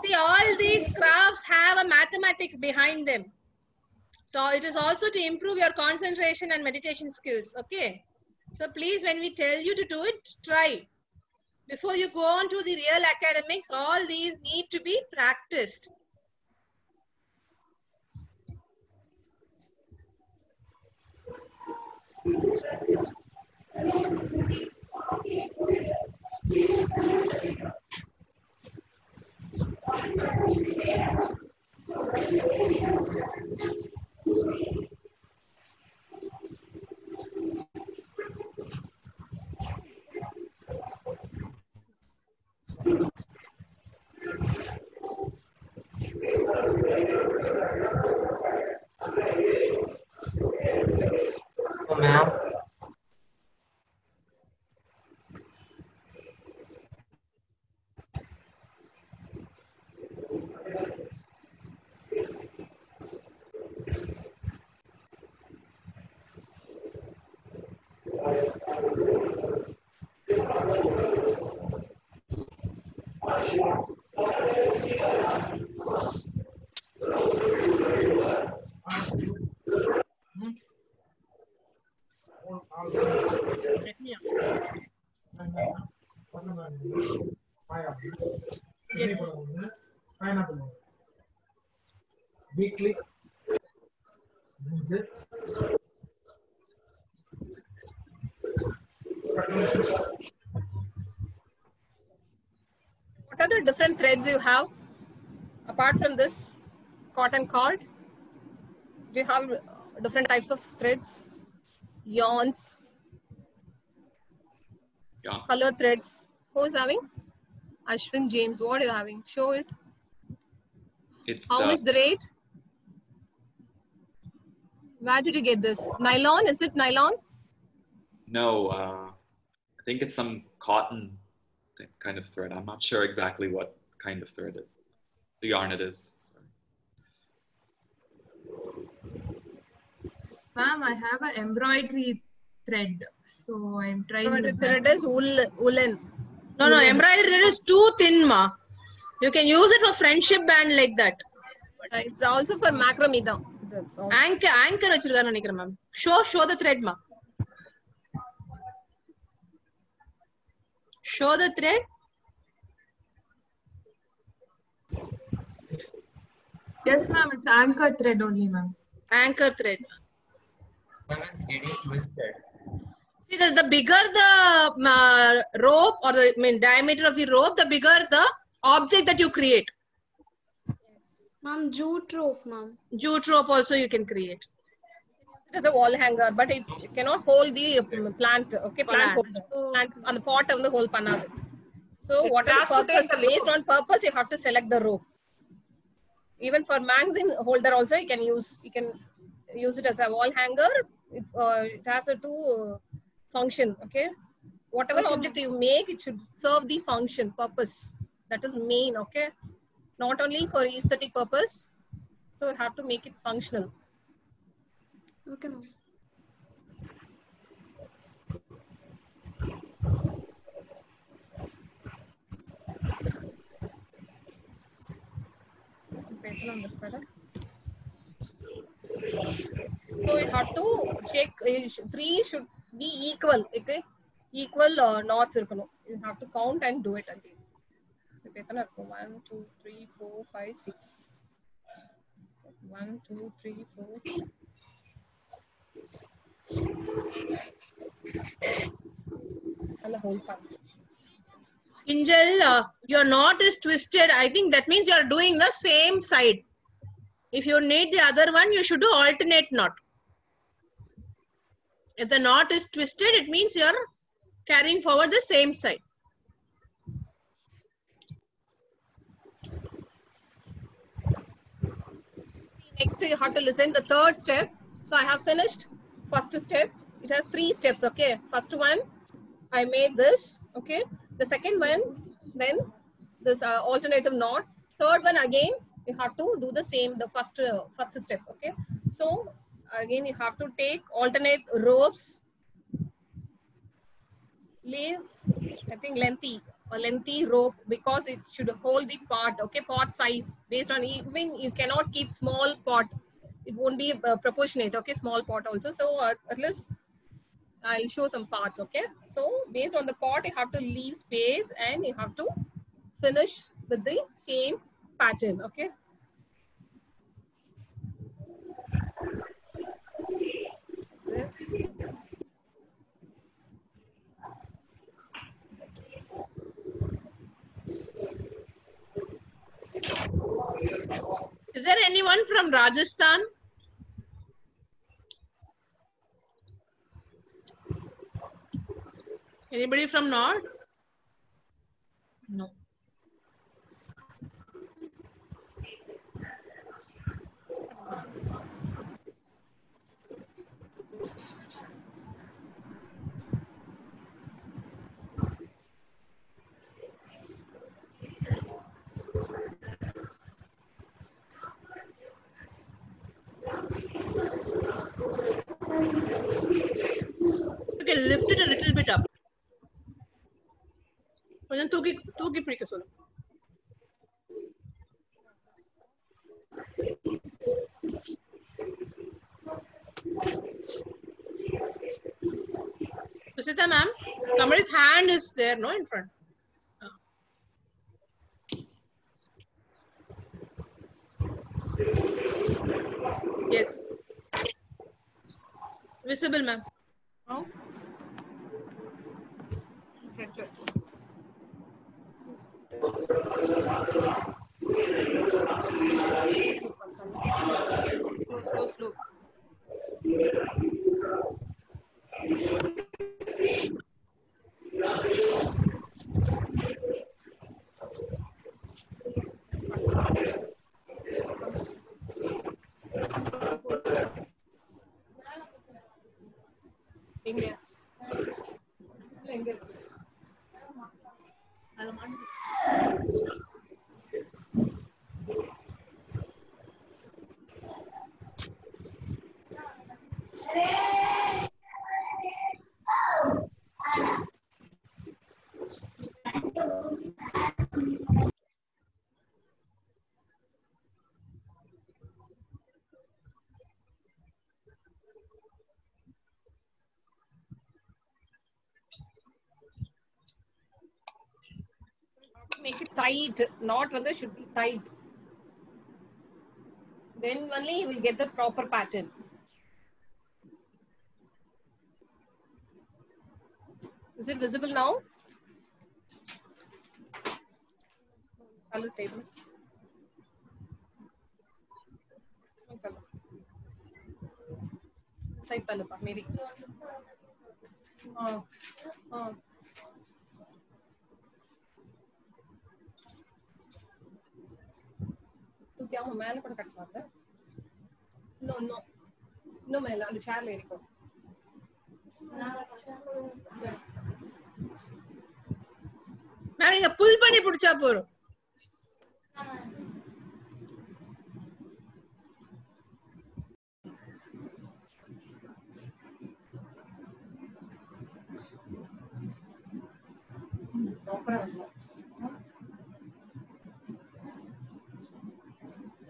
See, all these crafts have a mathematics behind them. So it is also to improve your concentration and meditation skills. Okay. So please, when we tell you to do it, try. Before you go on to the real academics, all these need to be practiced. Oh, ma'am. Weekly. What are the different threads you have apart from this cotton cord? Do you have different types of threads, yarns, Yeah. color threads? Who's having? Ashwin James. What are you having? Show it. It's How much the rate? Where did you get this? Nylon? Is it nylon? no. I think it's some cotton kind of thread. I'm not sure exactly what kind of thread the yarn it is. Sorry. Ma'am, I have an embroidery thread, so I'm trying. The thread is woolen. No, embroidery thread is too thin, ma. You can use it for friendship band like that. It's also for macrame though. That's all. Anchor vechirukkaru nenikiren ma'am. Show the thread, ma. Show the thread. Yes, ma'am. It's anchor thread only, ma'am. Anchor thread. It's getting twisted. See, the bigger the rope or the diameter of the rope, the bigger the object that you create. Ma'am, jute rope, ma'am. Jute rope also you can create. It is a wall hanger, but it cannot hold the plant. Okay, plant on the pot of the whole panna. So, what are the purpose? Based on purpose, you have to select the rope. Even for magazine holder, also you can use. You can use it as a wall hanger. It has a two function. Okay, whatever object you make, it should serve the function purpose. That is main. Okay, not only for aesthetic purpose. So you have to make it functional. Okay, ma'am. So you have to check. Three should be equal. Okay, equal knots. You have to count and do it again. So 1, 2, 3, 4, 5, 6. 1, 2, 3, 4. And the whole part. Kinjal, your knot is twisted. I think that means you are doing the same side. If you need the other one, you should do alternate knot. If the knot is twisted, it means you are carrying forward the same side. Next, you have to listen the third step. So I have finished first step. It has 3 steps. Okay, first one I made this. Okay, the second one, then this alternative knot. Third one again you have to do the same, the first step. Okay, so again you have to take alternate ropes. Leave, I think lengthy rope, because it should hold the pot. Okay, pot size based on, even you cannot keep small pot, it won't be proportionate. Okay, small pot also. So at least I'll show some parts. Okay, so based on the pot you have to leave space and you have to finish with the same pattern. Okay, this. Is there anyone from Rajasthan? Anybody from North? No. Okay, lift it a little bit up. கொஞ்சம் தூக்கி பிடிக்க சொல்லு. Susita ma'am, somebody's hand is there, no, in front. Yes. Visible, ma'am. Oh. Slow. Make it tight, not whether should be tight. Then only you will get the proper pattern. Is it visible now? Color table. Side color, maybe. तो क्या हो मैंने पढ़ cut पाता है no no no मैं அந்த சேர்ல இருக்கோ நான் இங்க புல் பண்ணி புடிச்சா போறோம்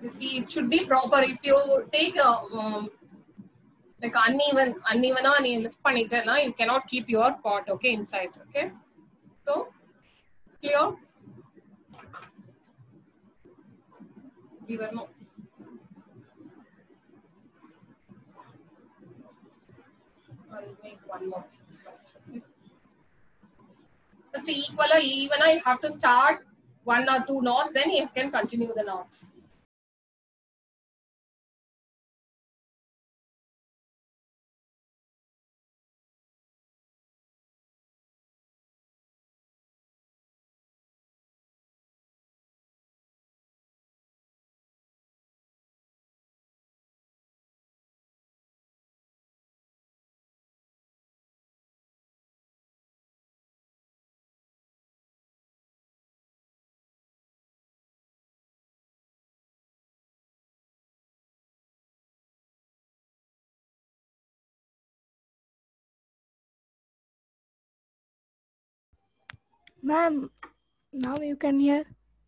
You see, it should be proper. If you take a like uneven and you lift panitena, you cannot keep your pot, okay, inside, okay? So, clear? No. I'll make one more. Just to equal or even, you have to start 1 or 2 knots, then you can continue the knots. Ma'am, now you can hear.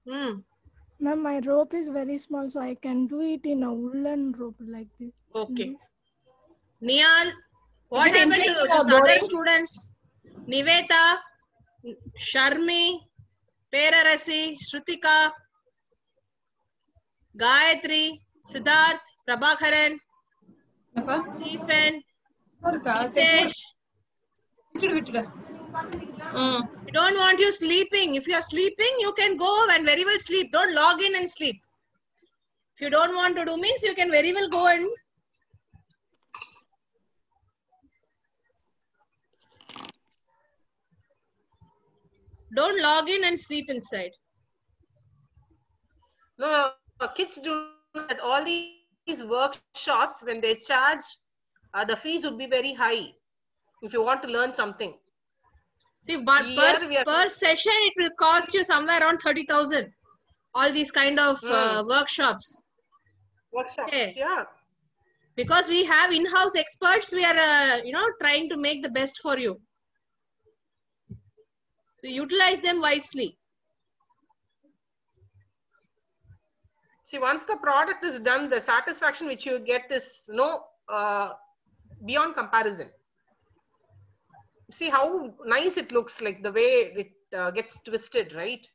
Ma'am, my rope is very small, so I can do it in a woolen rope like this. Okay. Niyal, what it happened to interesting those or other boring? students? Niveta, Sharmi, Perarasi, Shrutika, Gayatri, Siddharth, Prabhakaran, Stephen, Hitesh. We don't want you sleeping. If you are sleeping, you can go and very well sleep. Don't log in and sleep. If you don't want to do means you can very well go and don't log in and sleep inside. No, kids do that. All these workshops, when they charge, the fees would be very high if you want to learn something. See, but per session, it will cost you somewhere around 30,000. All these kind of workshops. Okay. Yeah. Because we have in-house experts, we are, trying to make the best for you. So utilize them wisely. See, once the product is done, the satisfaction which you get is beyond comparison. See how nice it looks, like the way it gets twisted, right?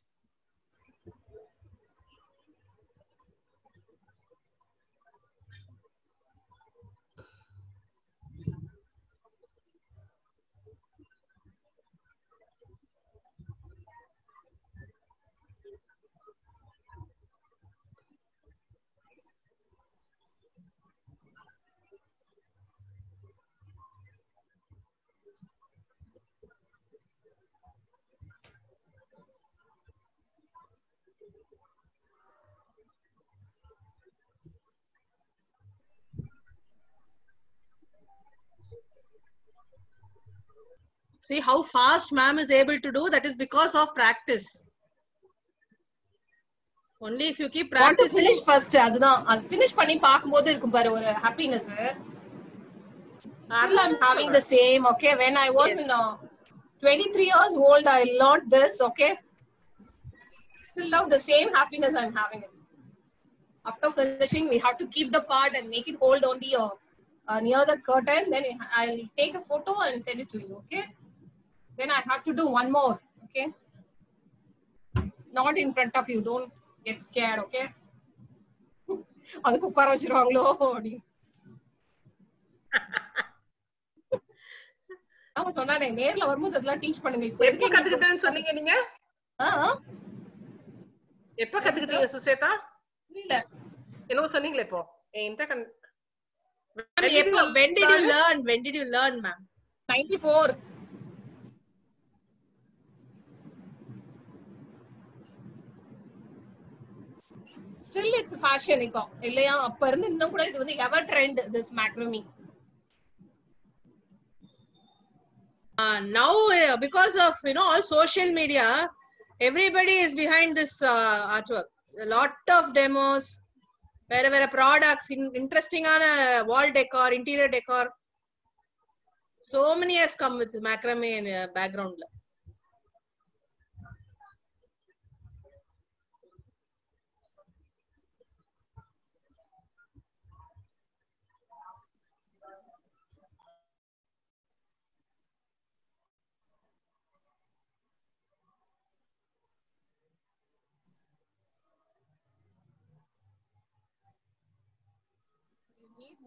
See how fast ma'am is able to do. That is because of practice. Only if you keep Want to practicing. finish first. அதுதான் finish பண்ணி பாக்கும்போது இருக்கும் பாரு ஒரு happiness. Still I'm having the same. Okay, when I was in 23 years old, I learned this. Okay, still now the same happiness I'm having it. After finishing, we have to keep the part and make it hold only near the curtain. Then I'll take a photo and send it to you. Okay. Then I have to do one more. Okay. Not in front of you. Don't get scared. Okay. அதுக்கு உட்கார வச்சிருவாங்களோ அப்படி ஆமா சொன்னானே நேர்ல வரும்போது அதெல்லாம் teach பண்ணுங்க. எப்ப கத்துக்கிட்டேன்னு சொன்னீங்க நீங்க? எப்ப கத்துக்கிட்டீங்க சுசேதா? புரியல. என்ன சொன்னீங்களே இப்போ? When did you learn? When did you learn, ma'am? 94. Still it's fashion இப்போ இல்லையா? அப்ப இருந்து இன்னும் கூட இது வந்து ever trend this macrame. Now because of all social media, everybody is behind this artwork. A lot of demos, where products, interesting on wall decor, interior decor. So many has come with macrame in background.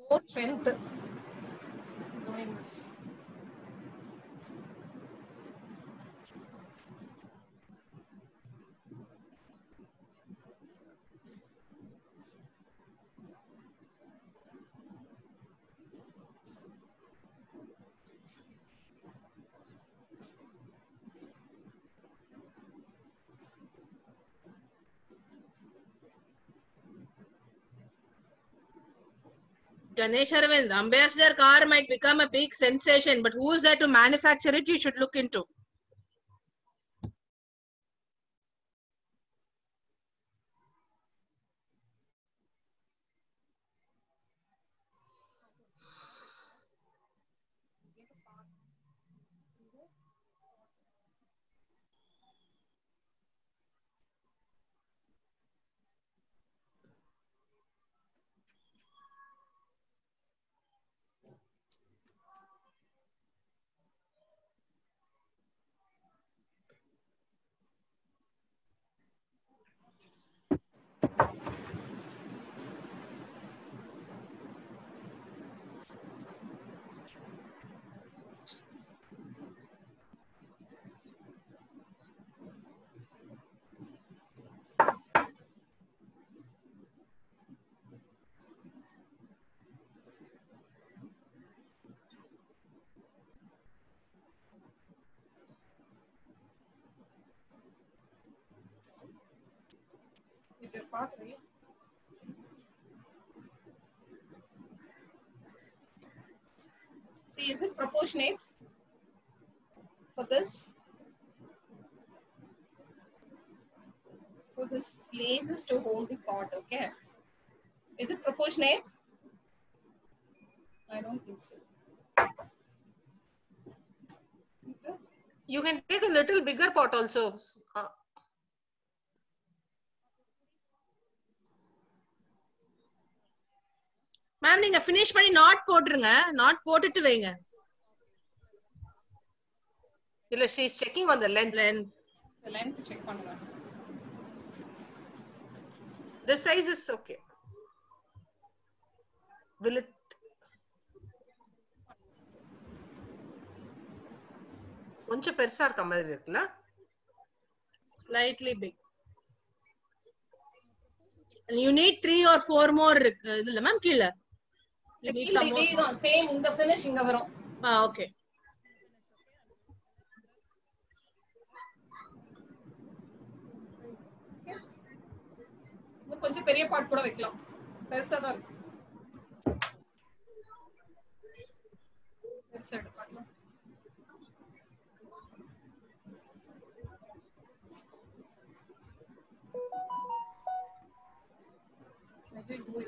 More strength doing this. Ganesh Arvind, Ambassador car might become a big sensation, but who's there to manufacture it? You should look into. See, is it proportionate for this? So this place is to hold the pot, okay? Is it proportionate? I don't think so. Okay. You can take a little bigger pot also. Ma'am, நீங்க finish பண்ணி knot போட்டுருங்க. knot போட்டுட்டு வைங்க. இல்ல, she is checking on the length. The length check பண்ணுங்க. The size is okay. Will it? கொஞ்சம் பெருசா இருக்க மாதிரி இருக்குல்ல? Slightly big. And you need 3 or 4 more இதுல மேம் கீழ. You need some more. Same இந்த finish இங்க வரும். Okay. கொஞ்சம் பெரிய பாட் கூட வைக்கலாம். பெருசா தான் இருக்கு. பெருசா எடுக்கலாம். So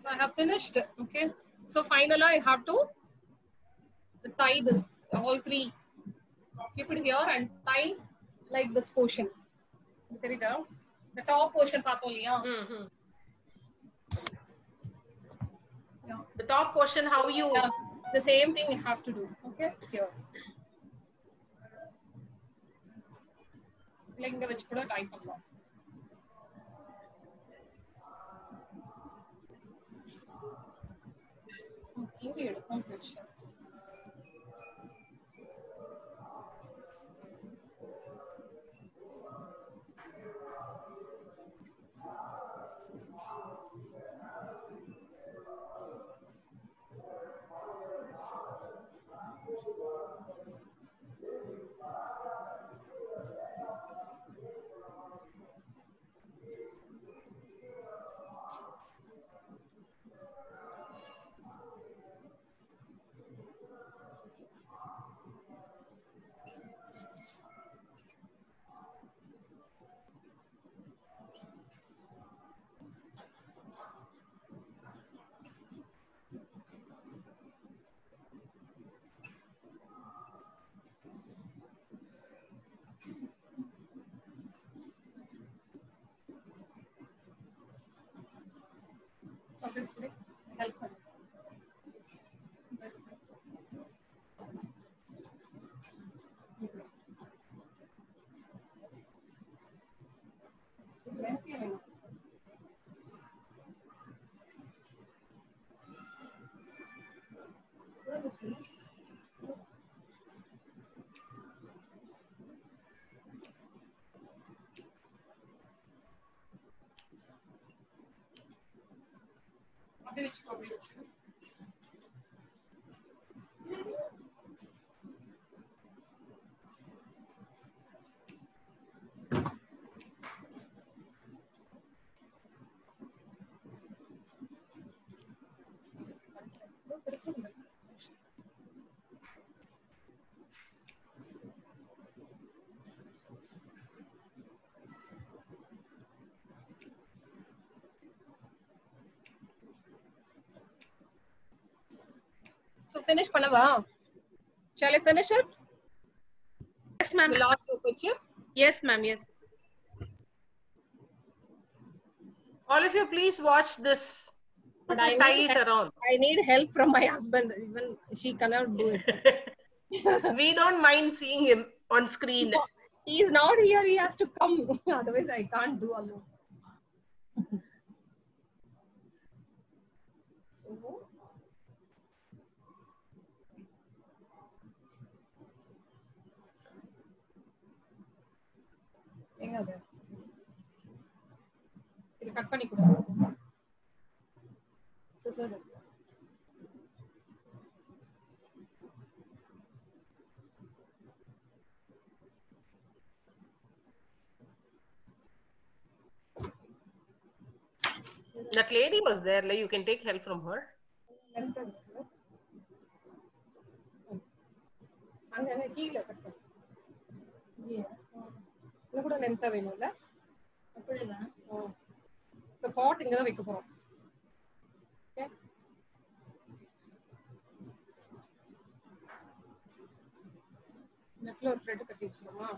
I have finished. Okay. So finally, I have to tie this all three. Keep it here and tie like this portion. The top portion part only. The top portion, how you? Yeah, the same thing you have to do. Okay, here. Like the which put a tie for long. Okay, help her. Which probably. So finish panava. Shall I finish it? Yes, ma'am. The last picture. Yes, ma'am. Yes. All of you, please watch this. But tie it around. I need help from my husband. Even she cannot do it. We don't mind seeing him on screen. He is not here. He has to come. Otherwise, I can't do alone. So, இது cut பண்ணி கொடு. Scissor. That lady was there. Like, you can take help from her. அங்க கீழ cut பண்ணு. இன்னும் கூட லென்த்தா வேணும்ல? அப்படிதான். இந்த பாட் இங்க தான் வைக்க போறோம். ஓகே. நெட்ல ஒரு த்ரெட் கட்டி வச்சிரோமா?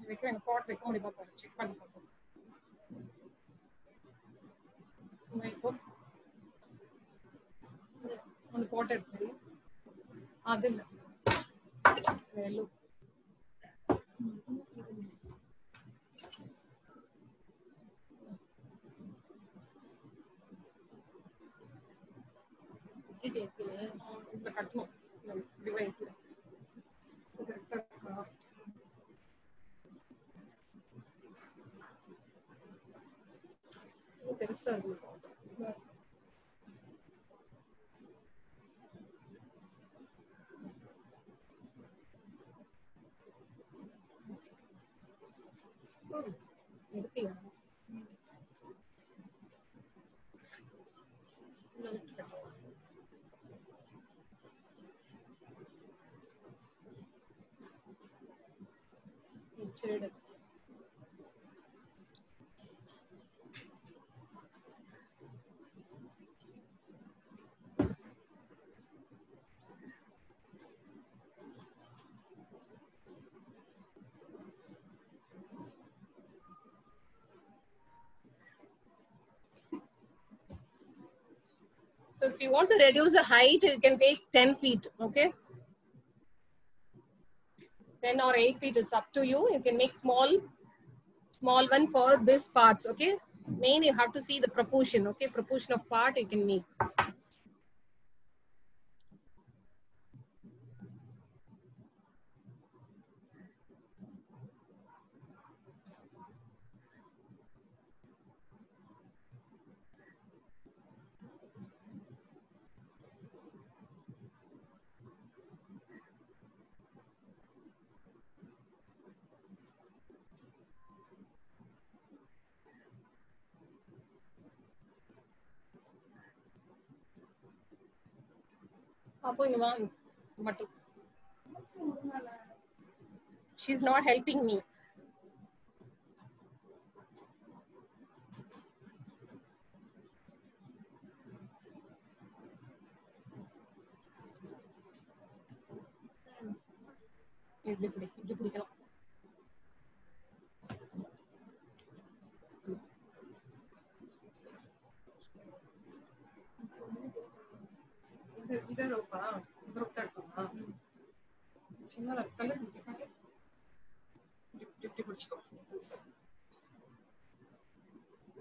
வைக்க பாட் வைக்க முடியுமா பாரு செக் பண்ணி பார்ப்போம். வைப்போ ಒಂದು ಪಾಟ್ ಇಡ್ತೀವಿ ಅದಿಲ್ಲ ಎಲ್ಲೂ So if you want to reduce the height, you can take 10 feet, okay? 10 or 8 feet, it's up to you. You can make small one for this parts, okay? Main, you have to see the proportion, okay? Proportion of part you can make. She's not helping me.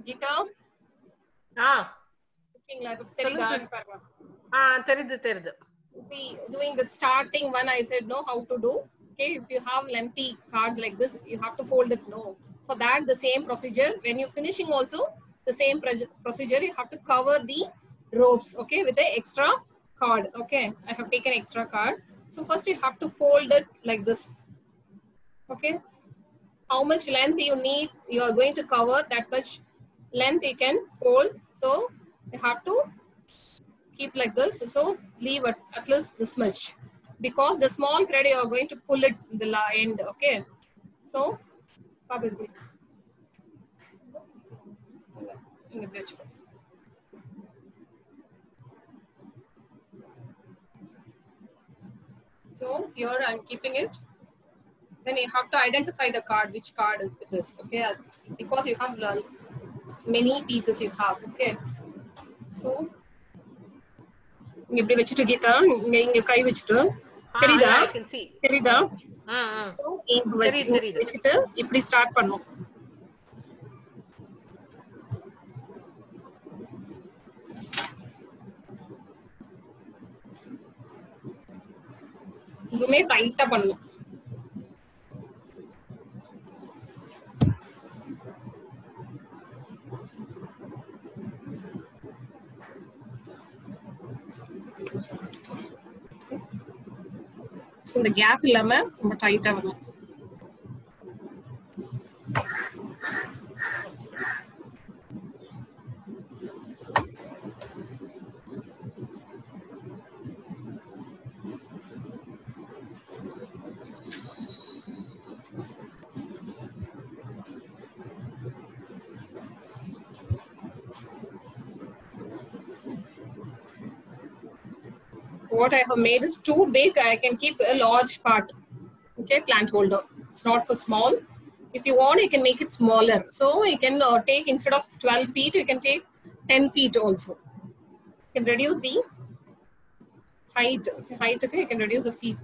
Geeta? See, doing the starting one, I said no, how to do. Okay, if you have lengthy cards like this, you have to fold it. No, for that the same procedure. When you're finishing also the same procedure, you have to cover the ropes. Okay, with the extra card. Okay, I have taken extra card. So first you have to fold it like this. Okay, how much length you need, you are going to cover that much length you can fold. So you have to keep like this. So leave at least this much, because the small thread you are going to pull it in the end. Okay, so so here I'm keeping it. Then you have to identify the card, which card it is. Okay, because you have many pieces you have. Okay, so இப்படி வச்சிட்டு கீதா இங்க கை வச்சிட்டு தெரியுதா தெரியுதா இங்க வச்சிட்டு இப்படி start பண்ணும். இதுமே டைட்டா பண்ணணும். So இந்த கேப் இல்லாம ரொம்ப டைட்டா வரும். What I have made is too big. I can keep a large part. Okay, plant holder. It's not for small. If you want, you can make it smaller. So you can take, instead of 12 feet, you can take 10 feet also. You can reduce the height. Okay, you can reduce the feet.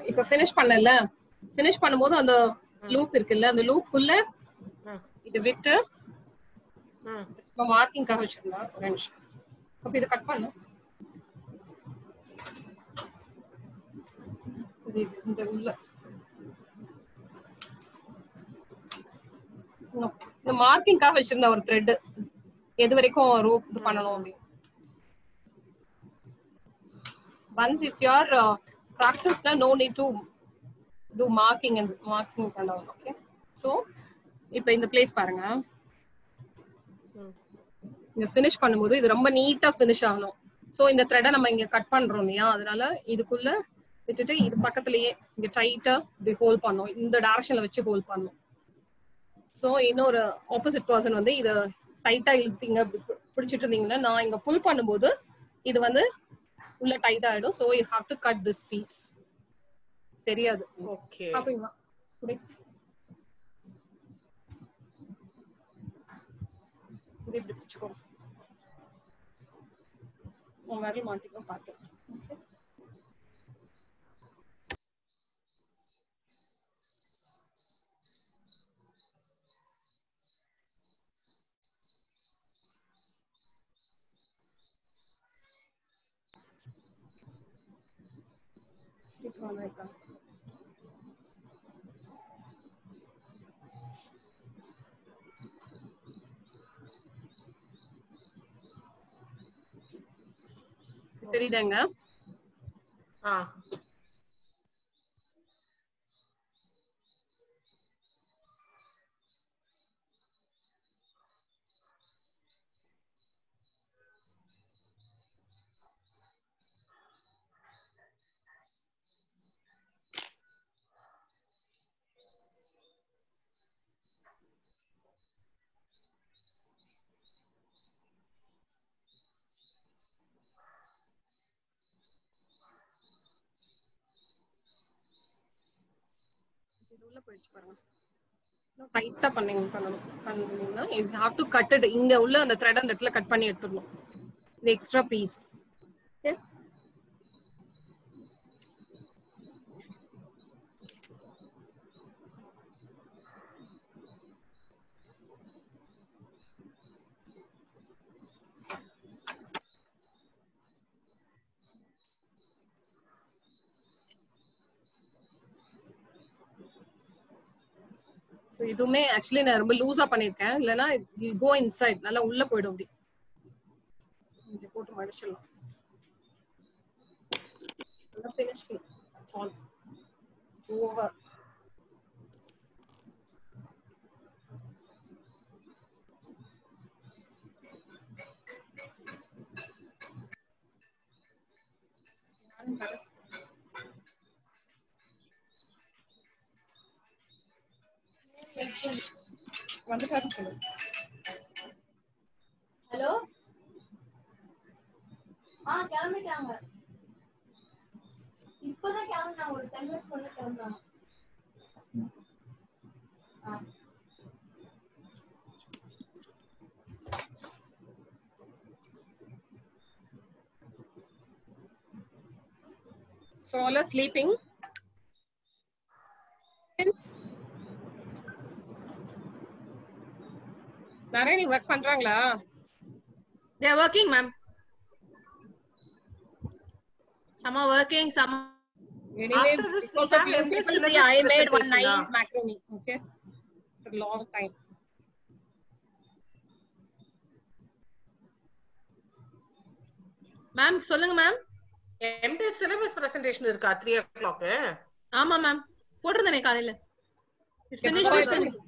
இப்ப finish பண்ணல, finish பண்ணும்போது அந்த loop இருக்குல்ல, அந்த லூப்புக்குள்ள இது விட்டு இப்போ மார்க்கிங்காக வச்சிருந்தா ஒரு நிமிஷம். அப்ப இதை கட் பண்ணு. இந்த உள்ள இந்த மார்க்கிங்காக வச்சிருந்த ஒரு த்ரெட் எது வரைக்கும் ரோப் இது பண்ணணும் அப்படின்னு. Once if you are practiced, no need to do markings and all. Okay, so இப்போ இந்த பிளேஸ் பாருங்க, இங்க ஃபினிஷ் பண்ணும்போது இது ரொம்ப நீட்டா ஃபினிஷ் ஆகணும். சோ இந்த த்ரெட்டை நம்ம இங்க கட் பண்றோம் இல்லையா, அதனால இதுக்குள்ள விட்டுட்டு இது பக்கத்துலயே இங்க டைட்டா இப்படி ஹோல்ட் பண்ணணும், இந்த டைரக்ஷன்ல வச்சு ஹோல்ட் பண்ணணும். சோ இன்னொரு ஆப்போசிட் பர்சன் வந்து இத டைட்டா இழுத்தீங்க, பிடிச்சிட்டு இருந்தீங்கன்னா நான் இங்க புல் பண்ணும்போது இது வந்து உள்ள டைட் ஆயிடும். So you have to cut this piece. தெரியாது. ஓகே, பாப்பீங்களா? இப்படி பிடிச்சுக்கோ, உன் மாதிரி மாட்டிக்கோ, பார்த்து. தெரியுதாங்க? டைட்டா பண்ணீங்கன்னா you have to cut it. இங்க உள்ள அந்த த்ரெட் அந்த இடத்துல கட் பண்ணி எடுத்துடணும், இந்த எக்ஸ்ட்ரா பீஸ். ஓகே, இதுவுமே ஆக்சுவலி நான் ரொம்ப லூஸா பண்ணிருக்கேன், இல்லனா யூ கோ இன்சைட், நல்லா உள்ள போய்டும். அப்படி இங்க போட்டு மடிச்சிடலாம். நல்லா finish. That's all. It's over. வந்துட்டாருன்னு சொல்லு. ஹலோ, கிளம்பிட்டாங்க. இப்பதான் கிளம்பினாங்க, ஒரு 10 minutes முன்னாடி கிளம்புறாங்க. So all are sleeping. Narani work பண்றாங்களா? They are working, ma'am. Some are working, some. Anyway, because of you people see, I made one nice macrame. Okay, for a long time. Ma'am, சொல்லுங்க ma'am. MD syllabus presentation இருக்கா 3 o'clock? ஆமா ma'am, போட்டுருந்தேனே காலையில. It finished.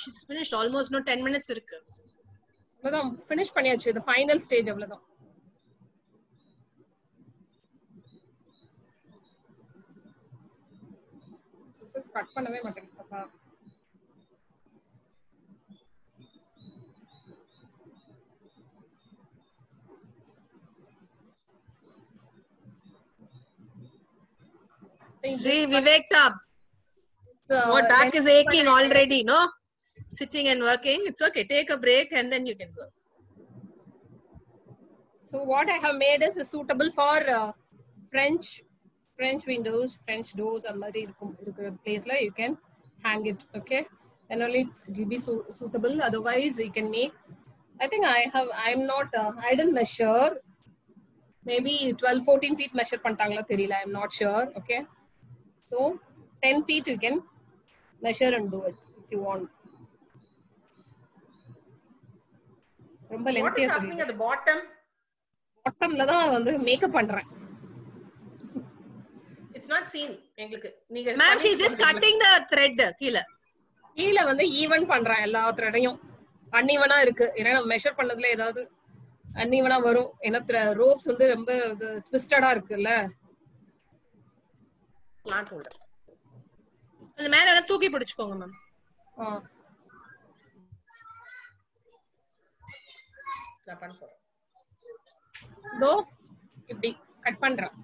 She's finished almost. No, 10 minutes இருக்கு. அவ்வளவுதான், finish பண்ணியாச்சு. The final stage அவ்வளவுதான். Sister cut பண்ணவே மாட்டேங்குது பாப்பா. Sri Vivek Tab. What back is aching already, no? sitting and working. It's okay. Take a break and then you can work. So what I have made is suitable for French windows, French doors, and place like you can hang it. Okay, and only it will be suitable. Otherwise, you can make. I think I'm not. I didn't measure. Maybe 12-14 feet measure pantangla theriyala. I'm not sure. Okay, so 10 feet you can measure and do it if you want. What is happening at the bottom? Bottomல தான் வந்து makeup பண்றேன். It's not seen. Ma'am, she's just cutting the thread. கீழ வந்து even பண்றேன் எல்லா த்ரெடையும். அன்ஈவனா இருக்கு. ஏன்னா நம்ம மெஷர் பண்ணதுல ஏதாவது அன்ஈவனா வரும். ஏன்னா ரோப்ஸ் வந்து ரொம்ப ட்விஸ்டடா இருக்குல்ல. அந்த மேல வேணா தூக்கி பிடிச்சுக்கோங்க மேம். நான் பண்ண போறேன். தோ இப்படி கட் பண்றேன்.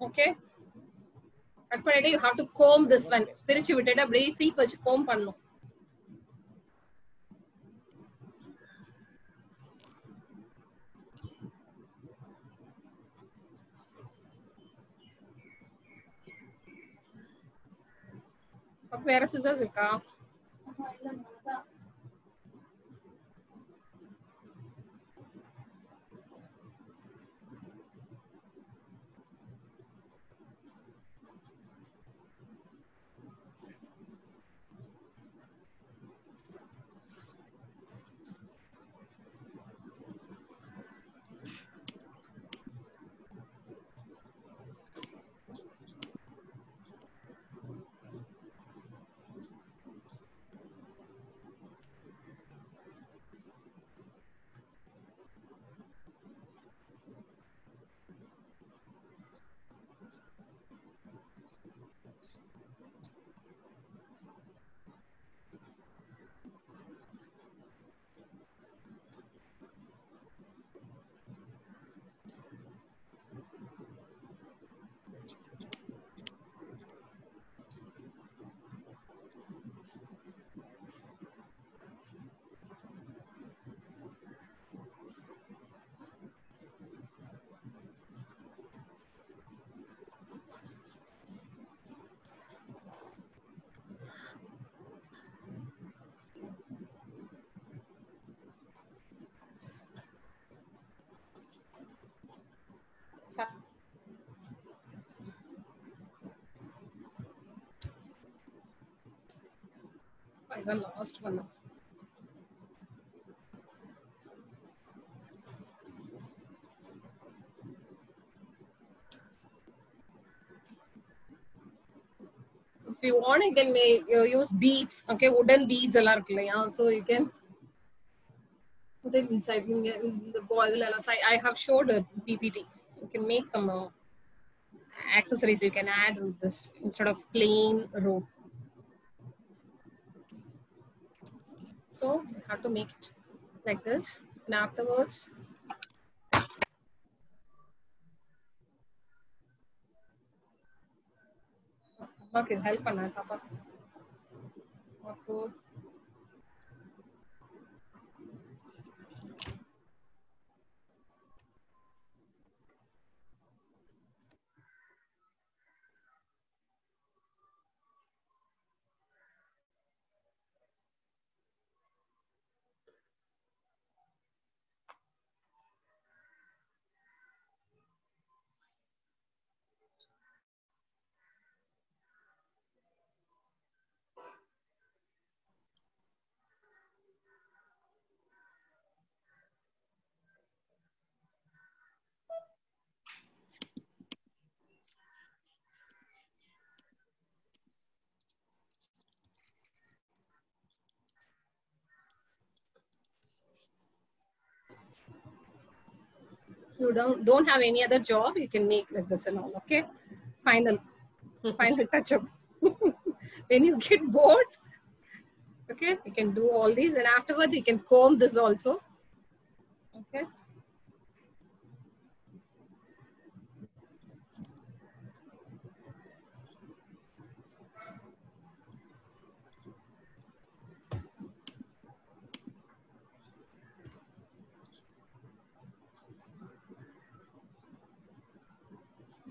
ஓகே, கட் பண்ணிட்டு you have to comb this one. பிரிச்சு விட்டுட்டு அப்படியே சீப் வச்சு comb பண்ணணும். அப்ப வேற scissors இருக்கா? The last one. If you want, you can use beads. Okay, wooden beads all are so you can put it inside in the ball. I have showed a PPT. You can make some accessories you can add with this instead of plain rope. So you have to make it like this, and afterwards okay, help Anna, Papa. Okay. You don't have any other job, you can make like this and all. Okay, final touch up. When you get bored, okay, you can do all these, and afterwards you can comb this also. Okay.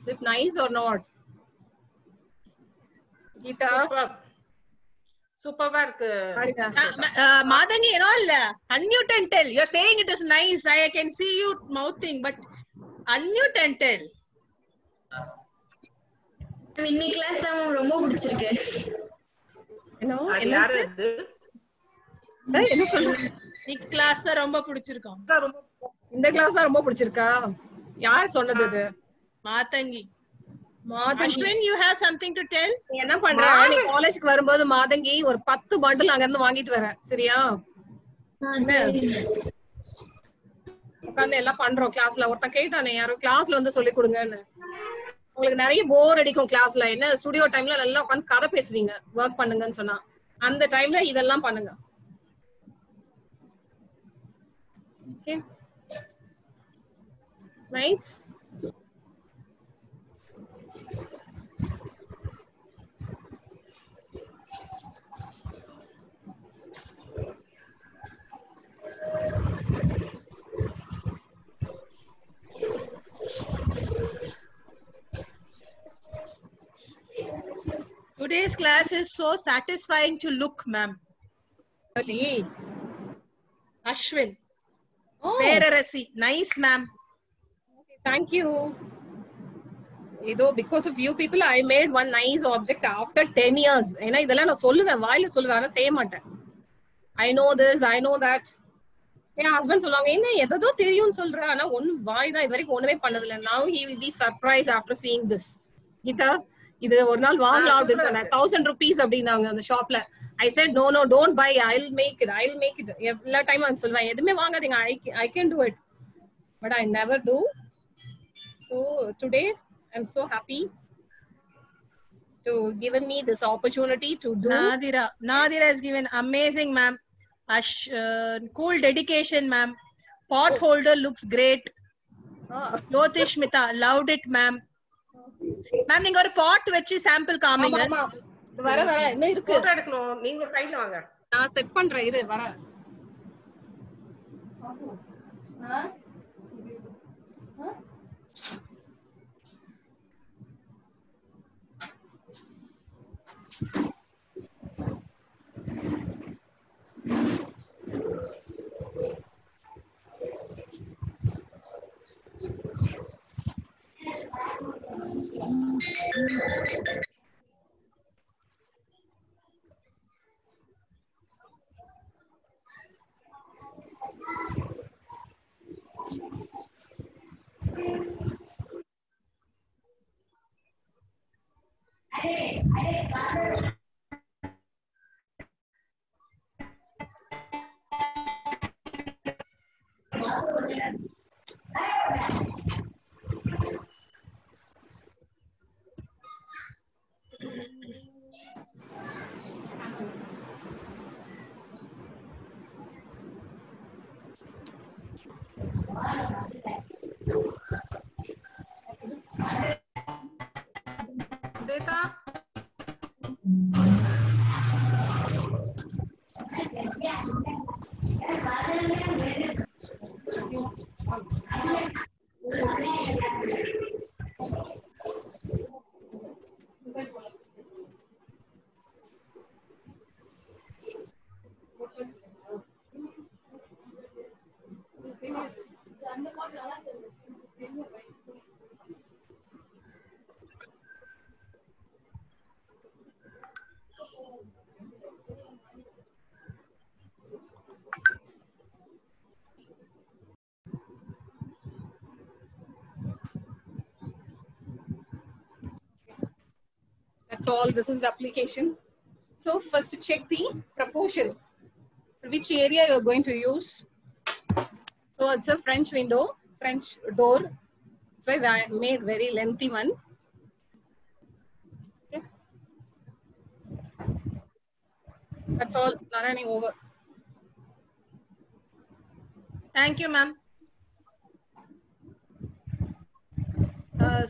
Is it nice or not? Geeta? Superb இருக்கு. Madangi, you know, unmute and tell. You're saying it is nice. I can see you mouthing, but unmute and tell. இன்னி class தான் ரொம்ப பிடிச்சிருக்கு. என்ன சொல்ற? இந்த class தான் ரொம்ப பிடிச்சிருக்கும். இந்த கிளாஸ் தான் ரொம்ப பிடிச்சிருக்கா? யார் சொன்னது இது? Matangi. Ashwin, you have something to tell? என்ன பண்ற? நீ காலேஜ்க்கு வரும்போது மாதங்கி ஒரு 10 பண்டில் அங்க இருந்து வாங்கிட்டு வர. சரியா? உட்கார்ந்து எல்லாம் பண்றோம் கிளாஸ்ல. ஒருத்தன் கேட்டானே யாரோ கிளாஸ்ல வந்து சொல்லி கொடுங்கன்னு. உங்களுக்கு நிறைய போர் அடிக்கும் கிளாஸ்ல. என்ன ஸ்டுடியோ டைம்ல நல்லா உட்கார்ந்து கதை பேசுவீங்க. வொர்க் பண்ணுங்கன்னு சொன்னா. அந்த டைம்ல இதெல்லாம் பண்ணுங்க. Okay. Nice. Today's class is so satisfying to look, ma'am. Ali. Ashwin. Oh. Perarasi. Nice, ma'am. Okay, thank you. Though because of you people, I made one nice object after 10 years. ஏன்னா இதெல்லாம் நான் சொல்லுவேன், வாயில சொல்லுவேன், ஆனா செய்ய மாட்டேன். I know this, I know that. N husband சொல்லுவாங்க, என்ன எதோ தெரியும்னு சொல்ற, ஆனா ஒன்னும் வாய் தான் இது வரைக்கும் ஒண்ணுமே பண்ணதில்லை. Now he will be surprised after seeing this. Geetha, இது ஒரு நாள் வாங்கலாம் அப்படின்னு சொன்னேன். 1000 rupees அப்படின்னாங்க அந்த ஷாப்ல. I said no, don't buy, I'll make it. எல்லா டைம் நான் சொல்லுவேன், எதுவுமே வாங்காதீங்க, I can do it. But I never do. So today I'm so happy to given me this opportunity to do. Nadira has given amazing, ma'am. Cool dedication, ma'am. Pot holder looks great. Jyotishmita loved it, ma'am. Ma'am, நீங்க ஒரு pot வச்சு sample காமிங்க. வர என்ன இருக்கு? Photo எடுக்கணும். நீங்க சைடுல வாங்க. நான் செட் பண்றேன் இரு வர. That's all. This is the application. So first check the proportion. Which area you're going to use. So it's a French window, French door. That's why I made very lengthy one. Okay. That's all. Narani over. Thank you, ma'am.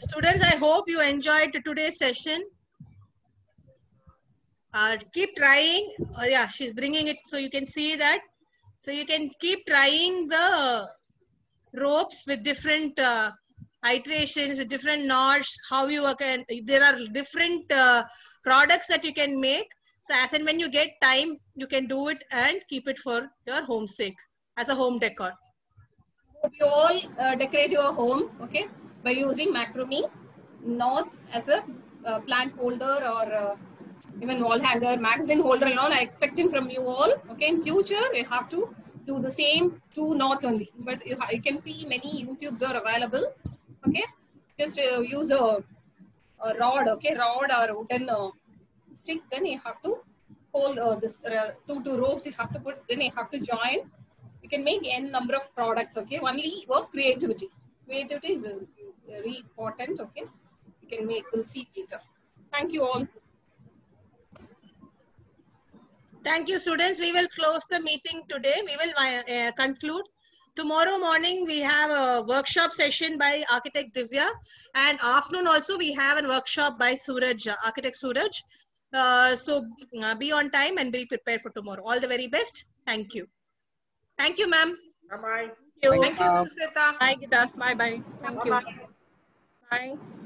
Students, I hope you enjoyed today's session. Keep trying. Yeah, she's bringing it so you can see that. So you can keep trying the ropes with different iterations with different knots, how you can, there are different products that you can make. So as and when you get time, you can do it and keep it for your home sake as a home decor. Hope you all decorate your home, okay, by using macrame knots as a plant holder or even wall hanger, magazine holder and all. I'm expecting from you all, okay, in future you have to do the same 2 knots only. But you can see many YouTubes are available, okay. Just use a rod, okay, rod or wooden stick. Then you have to hold this two ropes. You have to put. Then you have to join. You can make n number of products, okay. Only work creativity. Creativity is very important, okay. You can make. We'll see later. Thank you all. Thank you, students. We will close the meeting today. We will conclude. Tomorrow morning, we have a workshop session by Architect Divya. And afternoon also, we have a workshop by Suraj, Architect Suraj. So be on time and be prepared for tomorrow. All the very best. Thank you. Thank you, ma'am. Bye-bye. Thank you. Thank you, Susmita. Bye, Gita. Bye-bye. Thank you. Bye-bye. Bye.